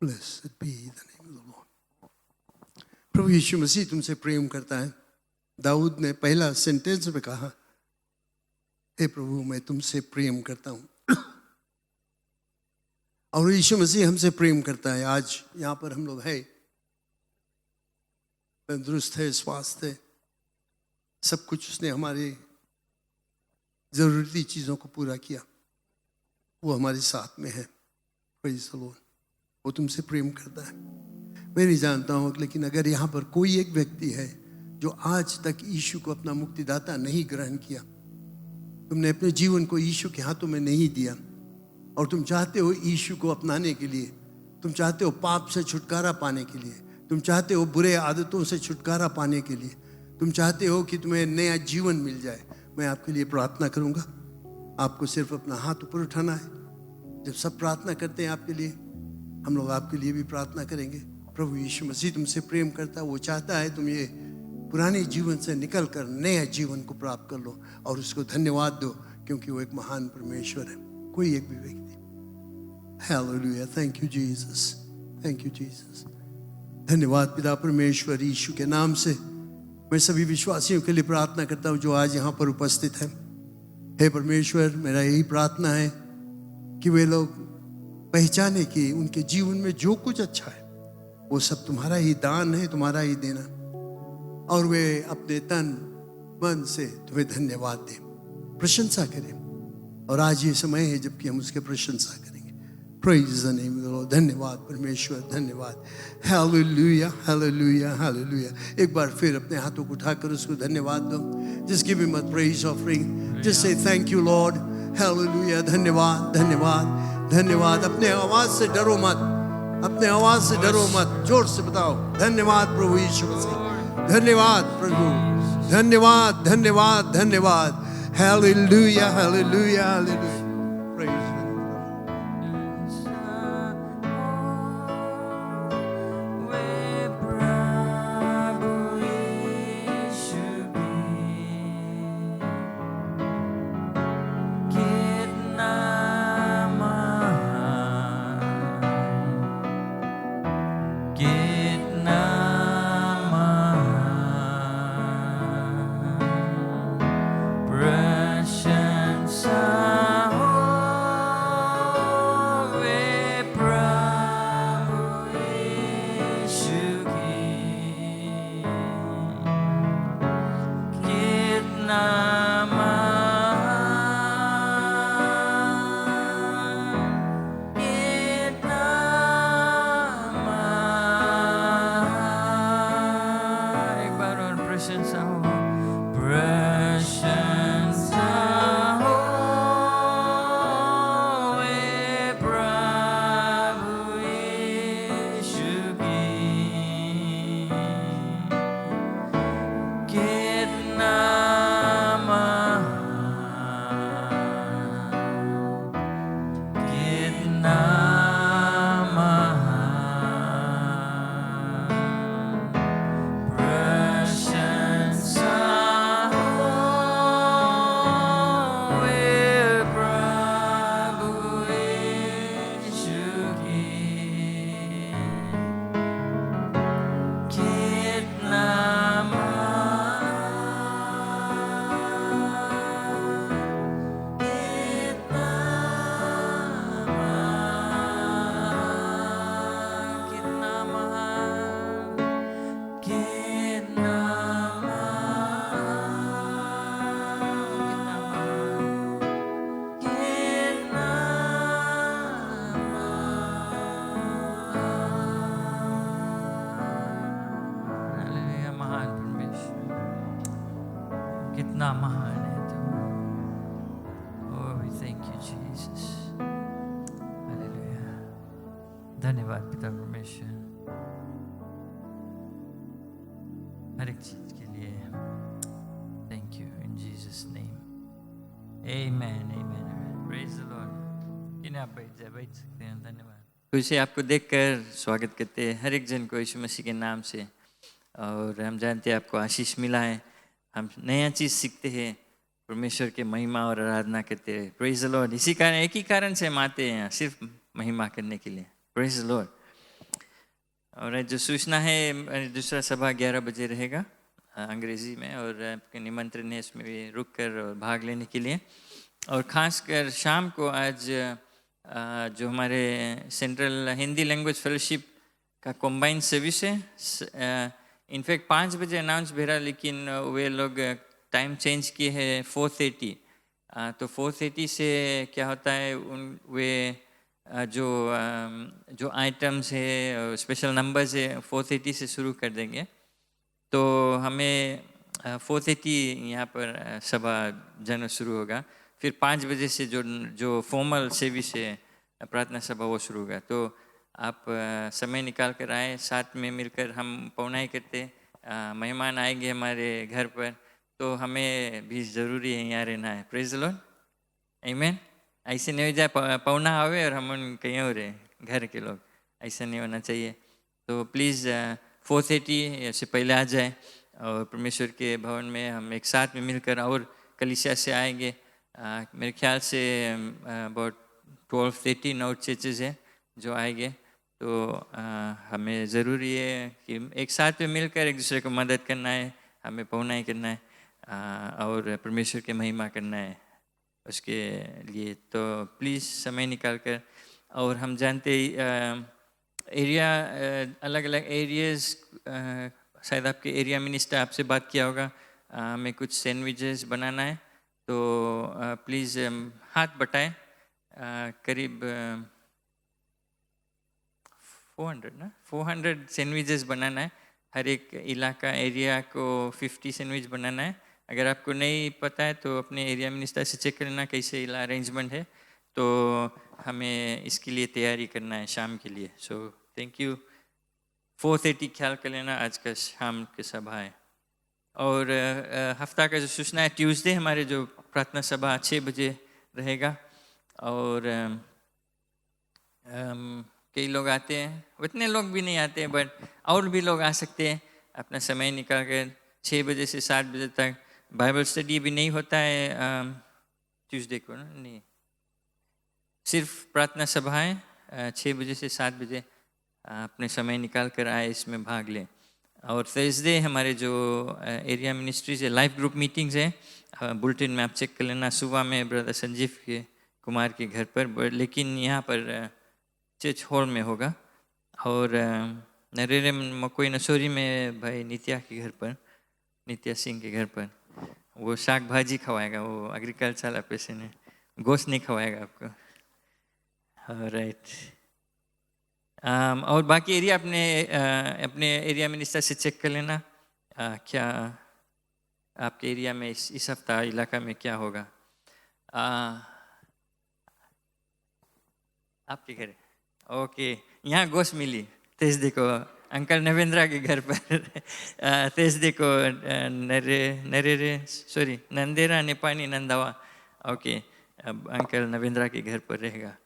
Blessed be the name of the Lord. प्रभु यीशु मसीह तुमसे प्रेम करता है. दाऊद ने पहला सेंटेंस में कहा, हे प्रभु मैं तुमसे प्रेम करता हूं. और यीशु मसीह हमसे प्रेम करता है. आज यहाँ पर हम लोग हैं, तंदुरुस्त है, स्वास्थ्य है, सब कुछ उसने हमारे जरूरी चीज़ों को पूरा किया. वो हमारे साथ में है. Praise the Lord. वो तुमसे प्रेम करता है. मैं नहीं जानता हूँ, लेकिन अगर यहाँ पर कोई एक व्यक्ति है जो आज तक यीशु को अपना मुक्तिदाता नहीं ग्रहण किया, तुमने अपने जीवन को यीशु के हाथों में नहीं दिया, और तुम चाहते हो यीशु को अपनाने के लिए, तुम चाहते हो पाप से छुटकारा पाने के लिए, तुम चाहते हो बुरे आदतों से छुटकारा पाने के लिए, तुम चाहते हो कि तुम्हें नया जीवन मिल जाए, मैं आपके लिए प्रार्थना करूंगा. आपको सिर्फ अपना हाथ ऊपर उठाना है. जब सब प्रार्थना करते हैं आपके लिए, हम लोग आपके लिए भी प्रार्थना करेंगे. प्रभु यीशु मसीह तुमसे प्रेम करता है. वो चाहता है तुम ये पुराने जीवन से निकल कर नया जीवन को प्राप्त कर लो और उसको धन्यवाद दो, क्योंकि वो एक महान परमेश्वर है. कोई एक भी व्यक्ति. Hallelujah. Thank you Jesus. Thank you Jesus. धन्यवाद पिता परमेश्वर. यीशु के नाम से मैं सभी विश्वासियों के लिए प्रार्थना करता हूँ जो आज यहाँ पर उपस्थित हैं. हे परमेश्वर, मेरा यही प्रार्थना है कि वे लोग पहचाने कि उनके जीवन में जो कुछ अच्छा है वो सब तुम्हारा ही दान है, तुम्हारा ही देना, और वे अपने तन मन से तुम्हें धन्यवाद दें, प्रशंसा करें. और आज ये समय है जबकि हम उसके प्रशंसा करेंगे. Praise the name of the Lord. धन्यवाद परमेश्वर, धन्यवाद. Hallelujah, hallelujah, hallelujah. एक बार फिर अपने हाथों को उठाकर उसको धन्यवाद दो. Just give him a praise offering. Just say thank you Lord. Hallelujah. धन्यवाद, धन्यवाद, धन्यवाद. अपने आवाज से डरो मत. अपने आवाज से डरो मत. जोर से बताओ, धन्यवाद प्रभु यीशु मसीह. धन्यवाद प्रभु. धन्यवाद, धन्यवाद, धन्यवाद. Hallelujah, hallelujah, hallelujah. Praise the कितना महान है तू. Oh, we thank you, Jesus. Hallelujah. धन्यवाद पिता परमेश्वर हर एक चीज के लिए. Thank you in Jesus' name. Amen, amen, amen. Praise the Lord. इन्हें आप बैठ सकते हैं. धन्यवाद. फिर से आपको देखकर स्वागत करते हैं हर एक जन को यीशु मसीह के नाम से। और हम जानते हैं आपको आशीष मिला है, हम नया चीज़ सीखते हैं, परमेश्वर के महिमा और आराधना करते हैं। Praise the Lord. इसी कारण एक ही कारण से हम आते हैं यहाँ, सिर्फ महिमा करने के लिए। Praise the Lord. और जो सूचना है, दूसरा सभा 11 बजे रहेगा अंग्रेज़ी में, और आपके निमंत्रण है इसमें भी रुक कर और भाग लेने के लिए। और ख़ासकर शाम को आज जो हमारे सेंट्रल हिंदी लैंग्वेज फेलोशिप का कॉम्बाइंड सर्विस है, इनफैक्ट 5 बजे अनाउंस भेजा, लेकिन वे लोग टाइम चेंज किए हैं 4:30। तो 4:30 से क्या होता है, वे जो आइटम्स है, स्पेशल नंबर्स है, 4:30 से शुरू कर देंगे। तो हमें 4:30 यहाँ पर सभा जाना शुरू होगा। फिर 5 बजे से जो फॉर्मल सर्विस है, प्रार्थना सभा, वो शुरू होगा। तो आप समय निकाल कर आए, साथ में मिलकर हम पौनाई करते। मेहमान आएंगे हमारे घर पर, तो हमें भी ज़रूरी है यहाँ रहना है। Praise the Lord. आमीन। ऐसे नहीं हो जाए पौना आवे और हम उन कहीं और रहे, घर के लोग, ऐसा नहीं होना चाहिए। तो प्लीज़ 4:30 से पहले आ जाए, और परमेश्वर के भवन में हम एक साथ में मिलकर, और कलीसिया से आएंगे। मेरे ख्याल से अबाउट 12-13 और चर्चेज है जो आएंगे। तो हमें ज़रूरी है कि एक साथ में मिलकर एक दूसरे को मदद करना है, हमें पौनाई करना है, और परमेश्वर की महिमा करना है उसके लिए। तो प्लीज़ समय निकाल कर। और हम जानते एरिया, अलग अलग एरियाज़, शायद आपके एरिया मिनिस्टर आपसे बात किया होगा, हमें कुछ सैंडविचेस बनाना है। तो प्लीज़ हाथ बटाएं। करीब 400 सैंडविचेस बनाना है। हर एक इलाका एरिया को 50 सैंडविच बनाना है। अगर आपको नहीं पता है तो अपने एरिया मिनिस्टर से चेक कर लेना कैसे अरेंजमेंट है। तो हमें इसके लिए तैयारी करना है शाम के लिए। So thank you. 4:30 ख्याल कर लेना, आज का शाम की सभा है। और हफ्ता का जो सूचना है, ट्यूसडे हमारे जो प्रार्थना सभा 6 बजे रहेगा। और कई लोग आते हैं, उतने लोग भी नहीं आते हैं, बट और भी लोग आ सकते हैं अपना समय निकाल कर। 6 बजे से 7 बजे तक बाइबल स्टडी भी नहीं होता है ट्यूसडे को ना, नहीं, सिर्फ प्रार्थना सभाएं 6 बजे से 7 बजे अपने समय निकाल कर आए, इसमें भाग लें। और थर्सडे हमारे जो एरिया मिनिस्ट्रीज है, लाइफ ग्रुप मीटिंग्स है, बुलेटिन में आप चेक कर लेना। सुबह में ब्रदर संजीव के कुमार के घर पर, लेकिन यहाँ पर चर्च हॉल में होगा। और नरेरे मकोई नसोरी में भाई नित्या के घर पर, नित्या सिंह के घर पर, वो साग भाजी खवाएगा। वो एग्रीकल्चर ऑफिसर ने, गोश्त नहीं खवाएगा आपको। राइट। और बाकी एरिया अपने एरिया मिनिस्टर से चेक कर लेना क्या आपके एरिया में इस हफ्ता इलाका में क्या होगा। आपके घर ओके, यहाँ गोश्त मिली थर्सडे को अंकल नवेंद्रा के घर पर। थर्सडे को नंदेरा नेपानी नंदावा, ओके, अब अंकल नवेंद्रा के घर पर रहेगा।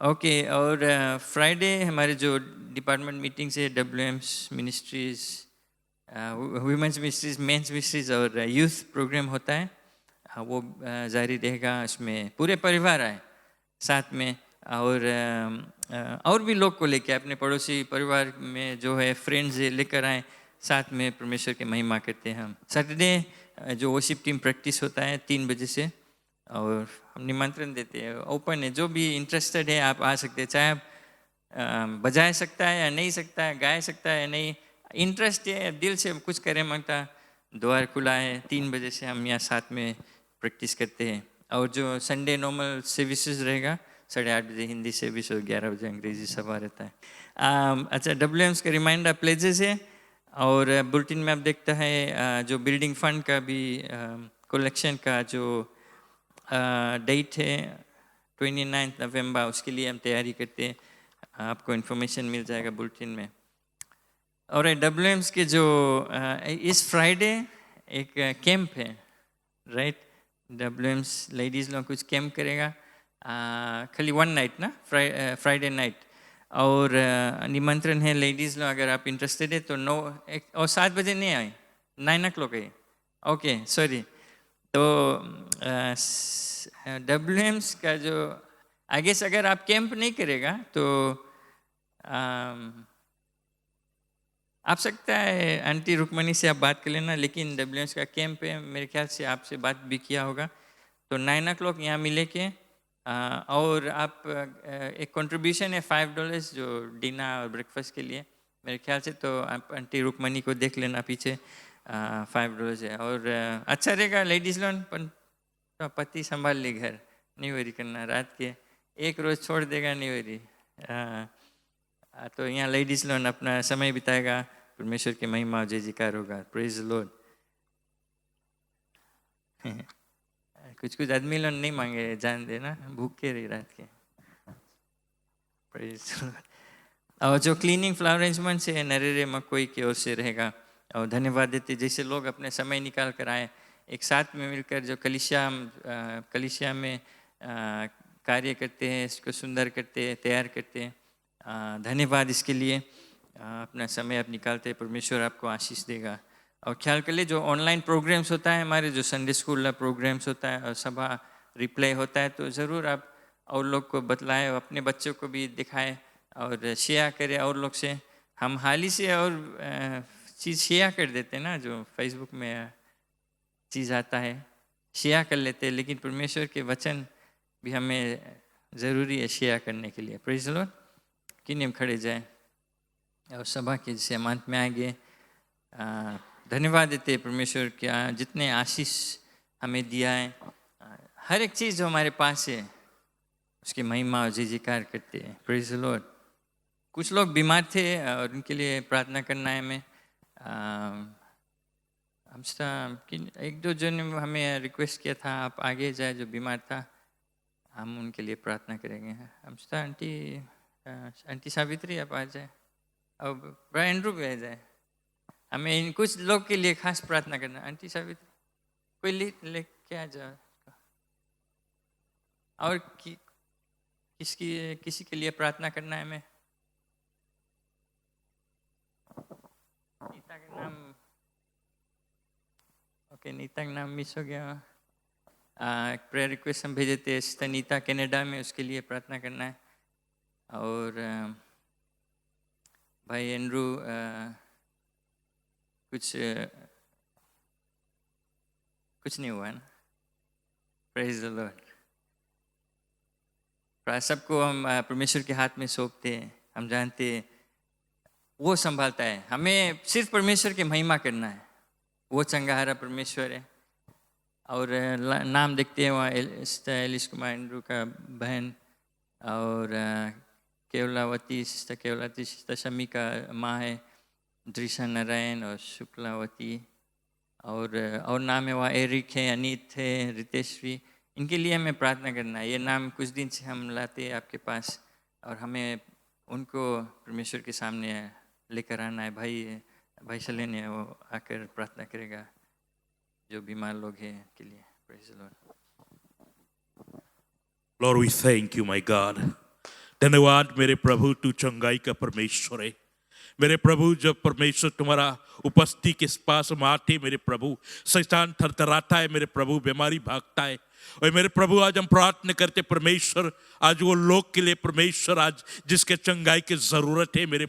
ओके। और फ्राइडे हमारे जो डिपार्टमेंट मीटिंग्स है, WM's ministries, women's ministries, men's ministries और यूथ प्रोग्राम होता है, वो जारी रहेगा। इसमें पूरे परिवार आए साथ में, और भी लोग को लेके, अपने पड़ोसी परिवार में जो है फ्रेंड्स लेकर आए, साथ में परमेश्वर की महिमा करते हैं हम। सैटरडे जो वर्शिप टीम प्रैक्टिस होता है 3 बजे से, और हम निमंत्रण देते हैं, ओपन है, जो भी इंटरेस्टेड है आप आ सकते हैं। चाहे आप बजा सकता है या नहीं सकता है, गा सकता है या नहीं, इंटरेस्ट है, दिल से कुछ करें मांगता, द्वार खुला है। 3 बजे से हम यहाँ साथ में प्रैक्टिस करते हैं। और जो संडे नॉर्मल सर्विसेज रहेगा, 8:30 बजे हिंदी सर्विस और 11 बजे अंग्रेजी सभा रहता है। अच्छा, WM's का रिमाइंडर प्लेजेस है, और बुलेटिन में आप देखता है जो बिल्डिंग फंड का भी कलेक्शन का जो डेट है 29 नवंबर, उसके लिए हम तैयारी करते हैं। आपको इन्फॉर्मेशन मिल जाएगा बुलेटिन में। और WM's के जो इस फ्राइडे एक कैंप है, राइट, WM's लेडीज़ लोग कुछ कैंप करेगा, खाली 1 नाइट ना, फ्राइडे नाइट। और निमंत्रण है लेडीज़ लोग, अगर आप इंटरेस्टेड है तो 7 बजे नहीं आए, 9 o'clock है। Okay sorry. तो WMs का जो आगे से अगर आप कैंप नहीं करेगा तो आप सकता है आंटी रुक्मणी से आप बात कर लेना, लेकिन WMs का कैंप है, मेरे ख्याल से आपसे बात भी किया होगा। तो 9 o'clock यहाँ मिले के और आप एक कंट्रीब्यूशन है $5 जो डिनर और ब्रेकफास्ट के लिए, मेरे ख्याल से। तो आप आंटी रुक्मणी को देख लेना पीछे, $5 है। और अच्छा रहेगा लेडीज़ लोन, तो पति संभाल ले घर, नहीं वरी करना, रात के एक रोज़ छोड़ देगा, नहीं वरी। तो यहाँ लेडीज़ लोन अपना समय बिताएगा, परमेश्वर की महिमा जय जयकार होगा। Praise Lord. कुछ आदमी लोग नहीं मांगे, जान देना, भूखे रही रात के। Praise Lord. और जो क्लीनिंग फ्लावर अरेंजमेंट से नरेरे मकोई की ओर से रहेगा, और धन्यवाद देते जैसे लोग अपने समय निकाल कर आए, एक साथ में मिलकर जो कलिसिया में कार्य करते हैं, इसको सुंदर करते हैं, तैयार करते हैं। धन्यवाद इसके लिए, अपना समय आप निकालते हैं, परमेश्वर आपको आशीष देगा। और ख्याल कर ले जो ऑनलाइन प्रोग्राम्स होता है हमारे, जो संडे स्कूल प्रोग्राम्स होता है और सभा रिप्ले होता है, तो ज़रूर आप और लोग को बतलाएं, अपने बच्चों को भी दिखाएं और शेयर करें और लोग से। हम हाल ही से और चीज़ शेयर कर देते हैं ना, जो फेसबुक में चीज़ आता है शेयर कर लेते हैं, लेकिन परमेश्वर के वचन भी हमें ज़रूरी है शेयर करने के लिए। Praise the Lord. किन्हीं हम खड़े जाएं और सभा के जैसे अंत में आएंगे। धन्यवाद देते हैं परमेश्वर के जितने आशीष हमें दिया है, हर एक चीज़ जो हमारे पास है उसकी महिमा और जय जयकार करते हैं। Praise the Lord. कुछ लोग बीमार थे और उनके लिए प्रार्थना करना है हमें। एक दो जन ने हमें रिक्वेस्ट किया था आप आगे जाए, जो बीमार था, हम उनके लिए प्रार्थना करेंगे। हमस्ता आंटी सावित्री आप आ जाए और ब्रायन एंड्रू भी आ जाए। हमें इन कुछ लोग के लिए खास प्रार्थना करना। आंटी सावित्री कोई लेके आ जाओ। और किसी के लिए प्रार्थना करना है हमें। नीता का नाम, ओके नीता का नाम मिस हो गया। प्रेयर रिक्वेस्ट हम भेजे थे, सिस्टर नीता कनाडा में, उसके लिए प्रार्थना करना है। और भाई एंड्रू कुछ नहीं हुआ ना। Praise the Lord. सबको हम परमेश्वर के हाथ में सौंपते हैं। हम जानते हैं वो संभालता है, हमें सिर्फ परमेश्वर की महिमा करना है। वो चंगाहारा परमेश्वर है। और नाम देखते हैं वहाँ एलिस कुमार एंड्रू का बहन, और केवलावती सिस्टर केवलावती सिस्टर शमी का माँ है, दृशा नारायण और शुक्लावती, और नाम है वहाँ एरिक है, अनीत है, रितेश्वरी। इनके लिए हमें प्रार्थना करना है। ये नाम कुछ दिन से हम लाते हैं आपके पास, और हमें उनको परमेश्वर के सामने लेकर आना है। भाई सलेन है, वो आकर प्रार्थना करेगा जो बीमार लोग हैं के लिए। Praise the Lord. Lord, we thank you, my God. धन्यवाद मेरे प्रभु, तू चंगाई का परमेश्वर है। मेरे प्रभु, जब परमेश्वर तुम्हारा उपस्थिति के पास में आते मेरे प्रभु, शैतान थरथराता है मेरे प्रभु, बीमारी भागता है। और मेरे प्रभु आज हम प्रार्थना करते परमेश्वर, आज वो लोग के लिए परमेश्वर आज जिसके चंगाई की जरूरत है मेरे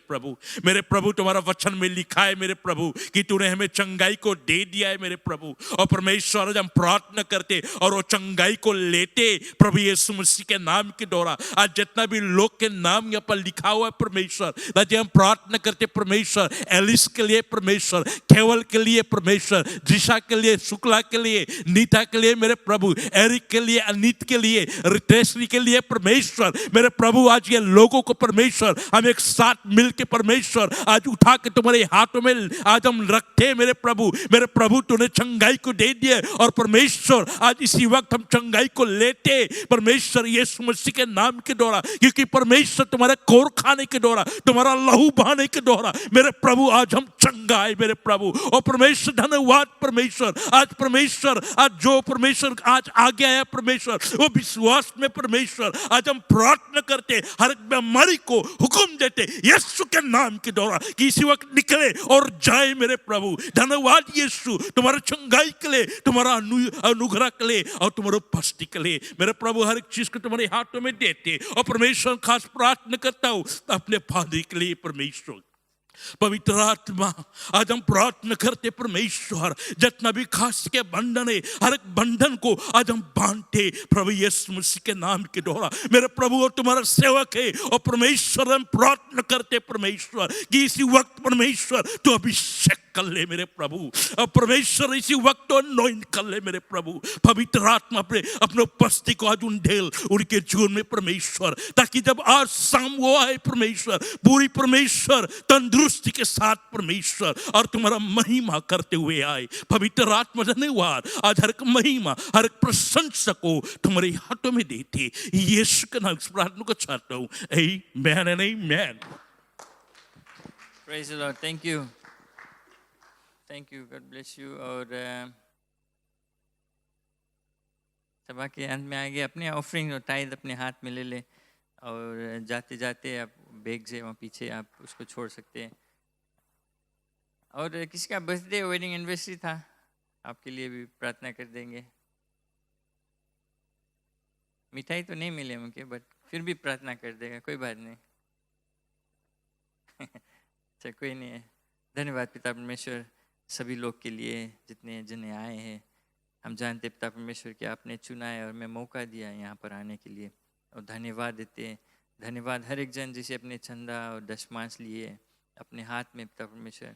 प्रभु तुम्हारा वचन में लिखा है मेरे प्रभु कि तूने हमें चंगाई को दे दिया है मेरे प्रभु। और परमेश्वर आज हम प्रार्थना करते और वो चंगाई को लेते प्रभु यीशु मसीह के नाम के द्वारा। आज जितना भी लोग के नाम यहाँ पर लिखा हुआ है परमेश्वर, आज हम प्रार्थना करते परमेश्वर, एलिस के लिए परमेश्वर, केवल के लिए परमेश्वर, दिशा के लिए, शुक्ला के लिए, नीता के लिए मेरे प्रभु, एरिक के लिए, अनीत के लिए, रितेश्वरी के लिए परमेश्वर मेरे प्रभु। आज ये लोगों को परमेश्वर हम एक साथ मिलके परमेश्वर आज उठा के तुम्हारे हाथों में आज हम रखते मेरे प्रभु तूने चंगाई को दे दिया। और परमेश्वर आज इसी वक्त हम चंगाई को लेते परमेश्वर यीशु मसीह के नाम के द्वारा, क्योंकि परमेश्वर तुम्हारे कोर खाने के द्वारा, तुम्हारा लहू बहाने के द्वारा मेरे प्रभु आज हम चंगाए मेरे प्रभु। और परमेश्वर धन्यवाद परमेश्वर, आज परमेश्वर आज जो परमेश्वर आज आगे आया परमेश्वर, वो विश्वास में परमेश्वर आज हम प्रार्थना करते, हर एक बीमारी को हुक्म देते यीशु के नाम के द्वारा कि इसी वक्त निकले और जाए मेरे प्रभु। धन्यवाद यीशु, तुम्हारा चंगाई के लिए, तुम्हारा अनुग्रह के लिए और तुम्हारे उपस्थिति के लिए मेरे प्रभु। हर एक चीज को तुम्हारे हाथों में देते और परमेश्वर खास प्रार्थना करता हूँ अपने फादर के लिए परमेश्वर। पवित्र आत्मा आज हम प्रार्थना करते परमेश्वर, जितना भी खास के बंधन है हर एक बंधन को आज हम बांधते प्रभु यीशु मसीह के नाम के द्वारा मेरे प्रभु। और तुम्हारा सेवक है और परमेश्वर हम प्रार्थना करते परमेश्वर कि इसी वक्त परमेश्वर तो अभिषेक कर ले मेरे प्रभु, और परमेश्वर इसी वक्त तो अनॉइंट कर ले मेरे प्रभु। पवित्र आत्मा अपने उपस्थिति को आज उंडेल उनके जीवन में परमेश्वर, ताकि जब आज शाम वो आए परमेश्वर पूरी परमेश्वर तंदुरुस्ती के साथ परमेश्वर और तुम्हारा महिमा करते हुए आए। पवित्र आत्मा धन्यवाद, आज हर एक महिमा हर एक प्रशंसा को तुम्हारे हाथों में देते यीशु के नाम से प्रार्थना को चाहता हूँ। आमीन एंड आमीन। Praise the Lord, thank you, thank you, God bless you. और सभा के अंत में आएंगे, अपने ऑफरिंग और टाइद अपने हाथ में ले ले और जाते जाते आप बैग से वहाँ पीछे आप उसको छोड़ सकते हैं। और किसी का बर्थडे वेडिंग एनिवर्सरी था, आपके लिए भी प्रार्थना कर देंगे। मिठाई तो नहीं मिले मुझे, बट फिर भी प्रार्थना कर देगा, कोई बात नहीं। अच्छा, कोई नहीं है। धन्यवाद पिता परमेश्वर सभी लोग के लिए जितने जने आए हैं। हम जानते हैं पिता परमेश्वर कि आपने चुना है और मैं मौका दिया है यहाँ पर आने के लिए, और धन्यवाद देते हैं। धन्यवाद हर एक जन जिसे अपने चंदा और दशमांश लिए अपने हाथ में पिता परमेश्वर।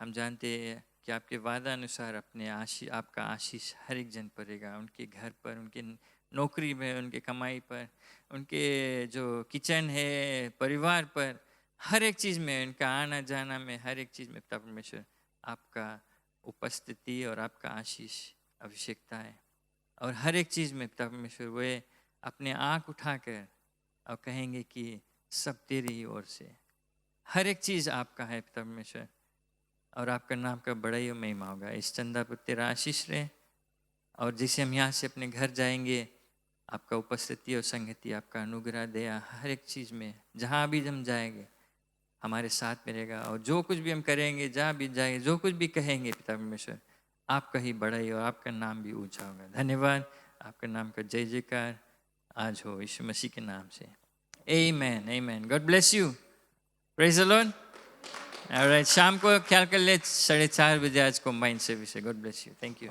हम जानते हैं कि आपके वादा अनुसार अपने आपका आशीष हर एक जन पड़ेगा, उनके घर पर, उनके नौकरी में, उनके कमाई पर, उनके जो किचन है, परिवार पर, हर एक चीज़ में, उनका आना जाना में, हर एक चीज़ में पिता परमेश्वर आपका उपस्थिति और आपका आशीष आवश्यकता है। और हर एक चीज़ में पिता परमेश्वर वे अपने आँख उठाकर और कहेंगे कि सब तेरी ही ओर से, हर एक चीज़ आपका है पिता परमेश्वर, और आपका नाम का बड़ाई और महिमा होगा। इस चंदा पर तेरा आशीष रहे, और जैसे हम यहाँ से अपने घर जाएंगे आपका उपस्थिति और संगति, आपका अनुग्रह दया हर एक चीज़ में, जहाँ भी हम जाएंगे हमारे साथ में रहेगा। और जो कुछ भी हम करेंगे, जहाँ भी जाएंगे, जो कुछ भी कहेंगे पिता परमेश्वर, आपका ही बड़ाई और आपका नाम भी ऊंचा होगा। धन्यवाद, आपका नाम का जय जयकार आज हो यीशु मसीह के नाम से। आमीन, आमीन। God bless you, praise the Lord. Alright, शाम को ख्याल कर ले 4:30 बजे आज कंबाइंड सर्विस है। God bless you, thank you.